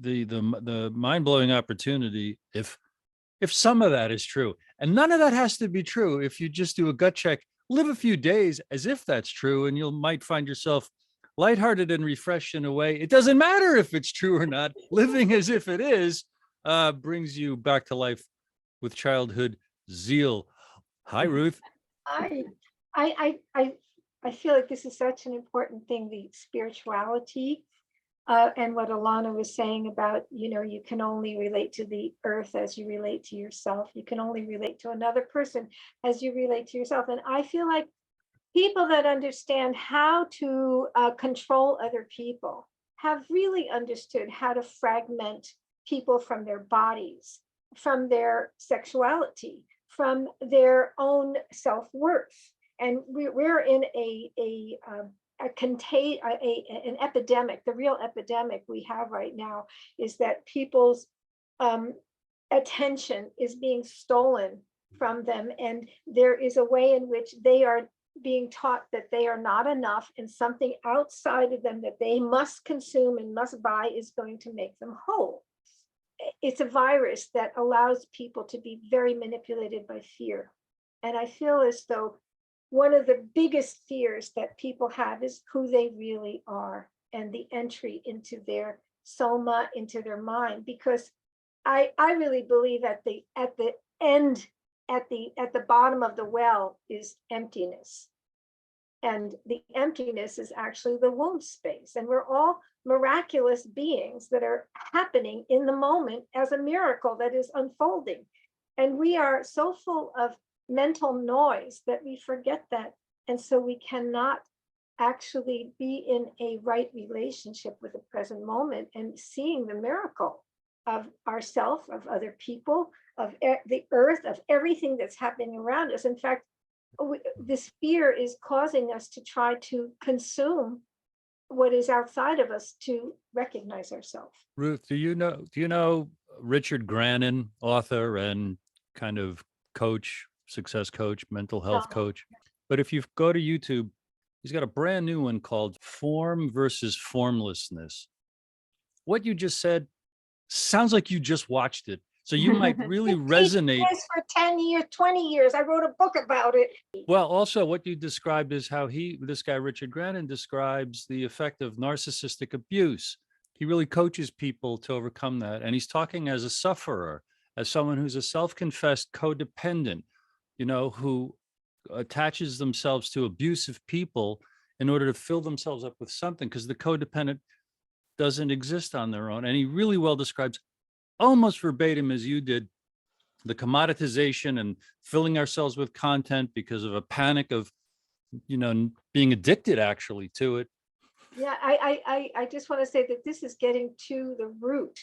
the mind-blowing opportunity if some of that is true. And none of that has to be true. If you just do a gut check, live a few days as if that's true, and you might find yourself lighthearted and refreshed in a way. It doesn't matter if it's true or not. Living as if it is brings you back to life with childhood zeal. Hi, Ruth. I feel like this is such an important thing, the spirituality, and what Alana was saying about, you can only relate to the earth as you relate to yourself. You can only relate to another person as you relate to yourself. And I feel like people that understand how to control other people have really understood how to fragment people from their bodies, from their sexuality, from their own self-worth. And we're in an epidemic. The real epidemic we have right now is that people's attention is being stolen from them. And there is a way in which they are being taught that they are not enough, and something outside of them that they must consume and must buy is going to make them whole. It's a virus that allows people to be very manipulated by fear. And I feel as though one of the biggest fears that people have is who they really are, and the entry into their soma, into their mind. Because I really believe at the end, at the bottom of the well is emptiness. And the emptiness is actually the womb space. And we're all miraculous beings that are happening in the moment as a miracle that is unfolding. And we are so full of mental noise that we forget that. And so we cannot actually be in a right relationship with the present moment and seeing the miracle of ourselves, of other people, of the earth, of everything that's happening around us. In fact, this fear is causing us to try to consume what is outside of us to recognize ourselves. Ruth, do you know Richard Grannon, author and kind of coach, success coach, mental health coach? But if you go to YouTube, he's got a brand new one called Form versus Formlessness. What you just said sounds like you just watched it. So you might really resonate. For 10 years, 20 years, I wrote a book about it. Well, also what you described is how this guy, Richard Grannon, describes the effect of narcissistic abuse. He really coaches people to overcome that. And he's talking as a sufferer, as someone who's a self-confessed codependent, who attaches themselves to abusive people in order to fill themselves up with something, because the codependent doesn't exist on their own. And he really well describes, almost verbatim as you did, the commoditization and filling ourselves with content because of a panic of, being addicted actually to it. Yeah, I just want to say that this is getting to the root,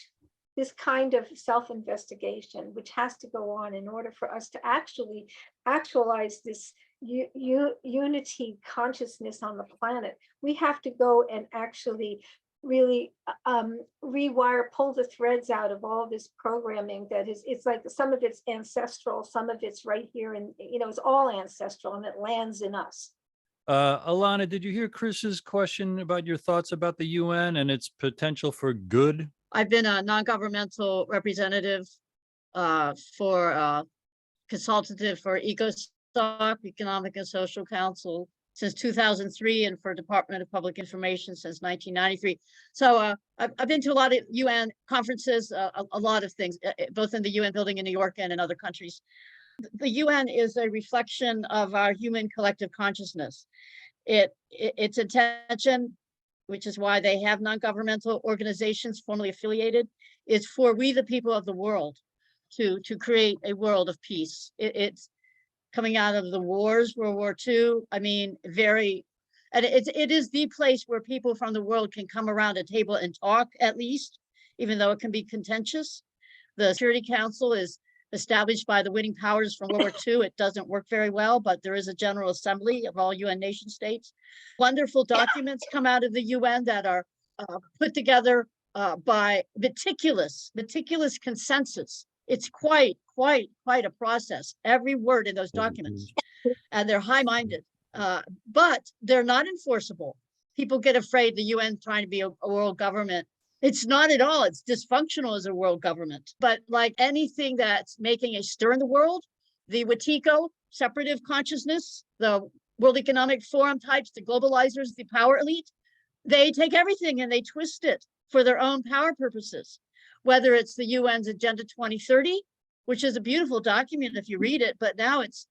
this kind of self-investigation, which has to go on in order for us to actually actualize this unity consciousness on the planet. We have to go and actually really rewire, pull the threads out of all this programming that is, it's like some of it's ancestral, some of it's right here, and it's all ancestral and it lands in us. Alana, did you hear Chris's question about your thoughts about the UN and its potential for good? I've been a non-governmental representative for consultative for ECOSOC, Economic and Social Council, since 2003, and for Department of Public Information since 1993. So I've been to a lot of UN conferences, a lot of things, both in the UN building in New York and in other countries. The UN is a reflection of our human collective consciousness. Its intention, which is why they have non-governmental organizations formally affiliated, is for we the people of the world to create a world of peace. It's coming out of the wars, World War II. I mean, and it is the place where people from the world can come around a table and talk, at least, even though it can be contentious. The Security Council is established by the winning powers from World War II. It doesn't work very well, but there is a General Assembly of all UN nation states. Wonderful documents come out of the UN that are put together by meticulous consensus. It's quite a process. Every word in those documents, and they're high-minded, but they're not enforceable. People get afraid the UN trying to be a world government. It's not at all. It's dysfunctional as a world government. But like anything that's making a stir in the world, the Wetiko, separative consciousness, the World Economic Forum types, the globalizers, the power elite, they take everything and they twist it for their own power purposes. Whether it's the UN's Agenda 2030, which is a beautiful document if you read it, but now it's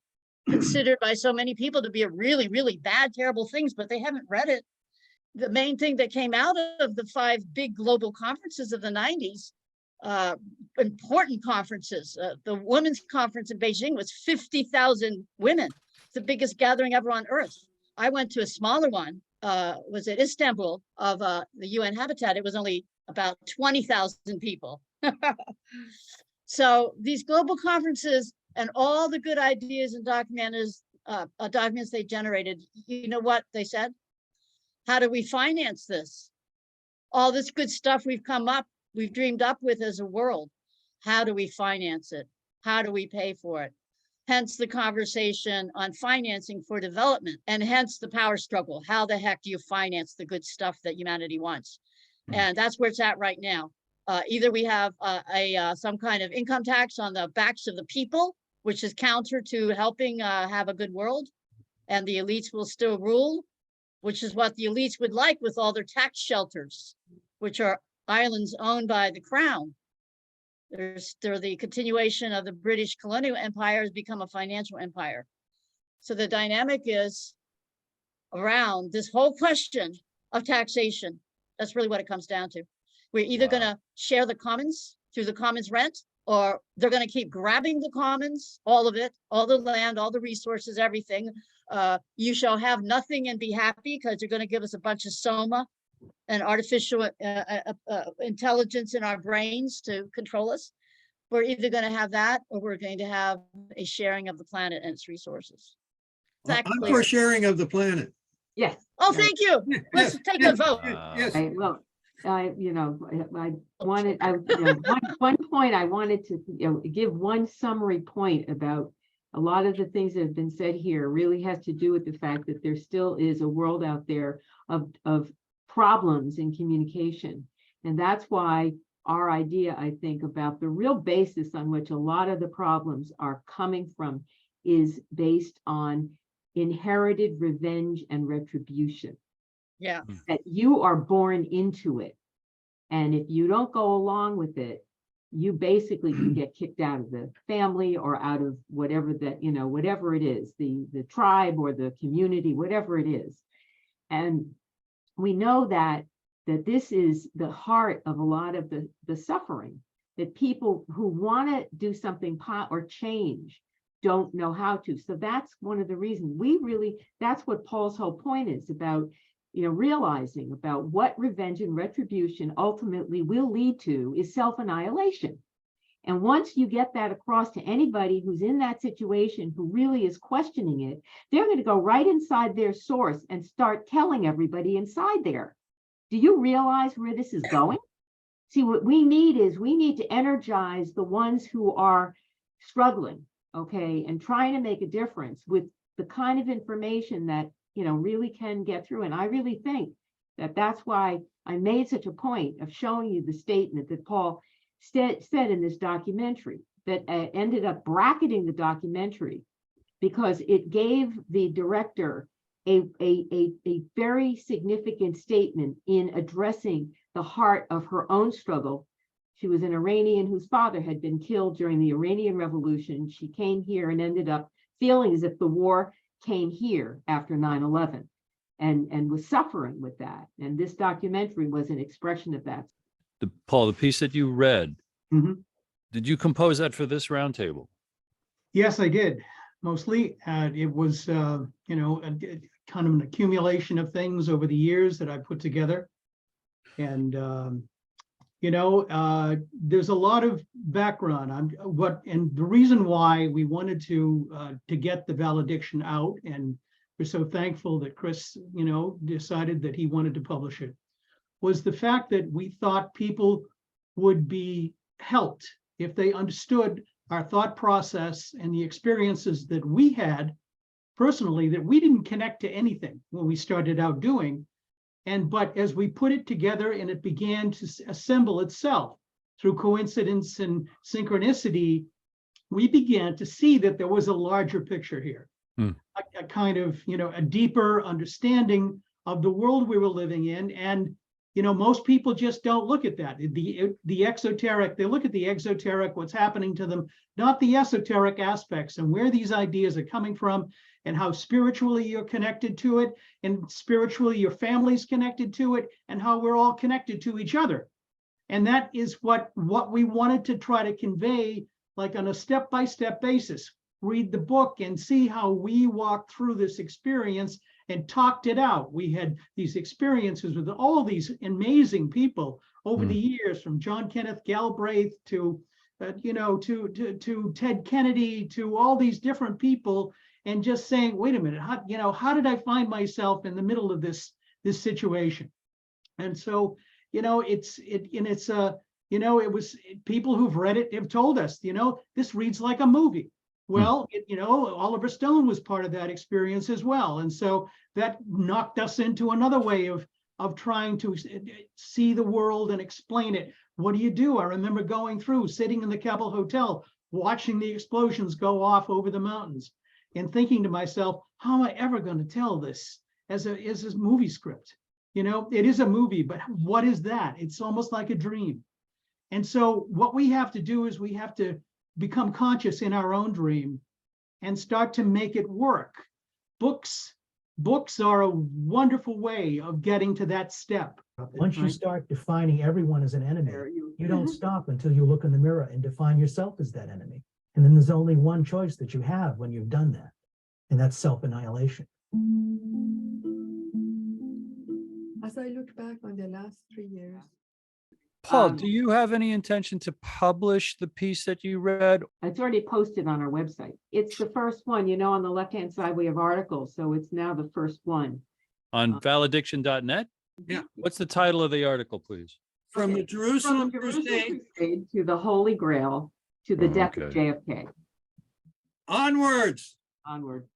considered by so many people to be a really, really bad, terrible things, but they haven't read it. The main thing that came out of the 5 big global conferences of the 90s, important conferences, the Women's Conference in Beijing was 50,000 women, the biggest gathering ever on earth. I went to a smaller one, was at Istanbul of the UN Habitat. It was only about 20,000 people. So these global conferences and all the good ideas and documents they generated, you know what they said? How do we finance this? All this good stuff we've dreamed up with as a world. How do we finance it? How do we pay for it? Hence the conversation on financing for development, and hence the power struggle. How the heck do you finance the good stuff that humanity wants? And that's where it's at right now. Either we have some kind of income tax on the backs of the people, which is counter to helping have a good world, and the elites will still rule, which is what the elites would like with all their tax shelters, which are islands owned by the crown. They're the continuation of the British colonial empire has become a financial empire. So the dynamic is around this whole question of taxation. That's really what it comes down to. We're either going to share the commons through the commons rent, or they're going to keep grabbing the commons, all of it, all the land, all the resources, everything. You shall have nothing and be happy, because they're going to give us a bunch of soma and artificial intelligence in our brains to control us. We're either going to have that, or we're going to have a sharing of the planet and its resources. I'm for sharing of the planet. Yes. Oh, thank you. Let's take a vote. Yes. I, well, I wanted, one point I wanted to give one summary point about a lot of the things that have been said here really has to do with the fact that there still is a world out there of problems in communication. And that's why our idea, I think, about the real basis on which a lot of the problems are coming from is based on inherited revenge and retribution. Yeah. That you are born into it. And if you don't go along with it, you basically can get kicked out of the family or out of whatever that, whatever it is, the tribe or the community, whatever it is. And we know that this is the heart of a lot of the suffering, that people who want to do something or change don't know how to. So that's one of the reasons that's what Paul's whole point is about, realizing about what revenge and retribution ultimately will lead to is self-annihilation. And once you get that across to anybody who's in that situation, who really is questioning it, they're going to go right inside their source and start telling everybody inside there. Do you realize where this is going? See, what we need to energize the ones who are struggling, okay, and trying to make a difference with the kind of information that, you know, really can get through. And I really think that that's why I made such a point of showing you the statement that Paul said in this documentary, that ended up bracketing the documentary because it gave the director a very significant statement in addressing the heart of her own struggle. She was an Iranian whose father had been killed during the Iranian Revolution. She came here and ended up feeling as if the war came here after 9/11 and was suffering with that. And this documentary was an expression of that. Paul, the piece that you read, Mhm. did you compose that for this roundtable? Yes, I did. Mostly, it was, you know, kind of an accumulation of things over the years that I put together. And, you know, there's a lot of background on and the reason why we wanted to get the valediction out, and we're so thankful that Kris, you know, decided that he wanted to publish it, was the fact that we thought people would be helped if they understood our thought process and the experiences that we had personally, that we didn't connect to anything when we started out doing. But as we put it together and it began to assemble itself through coincidence and synchronicity, we began to see that there was a larger picture here, a kind of, you know, a deeper understanding of the world we were living in. And, you know, most people just don't look at that. The exoteric, they look at the exoteric, what's happening to them, not the esoteric aspects and where these ideas are coming from and how spiritually you're connected to it, and spiritually your family's connected to it, and how we're all connected to each other. And that is what we wanted to try to convey, like on a step-by-step basis. Read the book and see how we walked through this experience and talked it out. We had these experiences with all these amazing people over the years, from John Kenneth Galbraith to, you know, to Ted Kennedy, to all these different people, and just saying, wait a minute, how did I find myself in the middle of this situation? And so, you know, you know, it was people who've read it have told us, you know, this reads like a movie. Well, you know, Oliver Stone was part of that experience as well. And so that knocked us into another way of trying to see the world and explain it. What do you do? I remember going through, sitting in the Capitol Hotel, watching the explosions go off over the mountains and thinking to myself, how am I ever going to tell this as a movie script? You know, it is a movie, but what is that? It's almost like a dream. And so what we have to do is we have to become conscious in our own dream and start to make it work. Books are a wonderful way of getting to that step. Once you start defining everyone as an enemy, you don't stop until you look in the mirror and define yourself as that enemy. And then there's only one choice that you have when you've done that, and that's self-annihilation. As I look back on the last 3 years. Paul, do you have any intention to publish the piece that you read? It's already posted on our website. It's the first one, you know, on the left-hand side, we have articles. So it's now the first one. On valediction.net? Yeah. What's the title of the article, please? From the Jerusalem From Crusade Crusade to the Holy Grail to the death of JFK. onwards. Onward.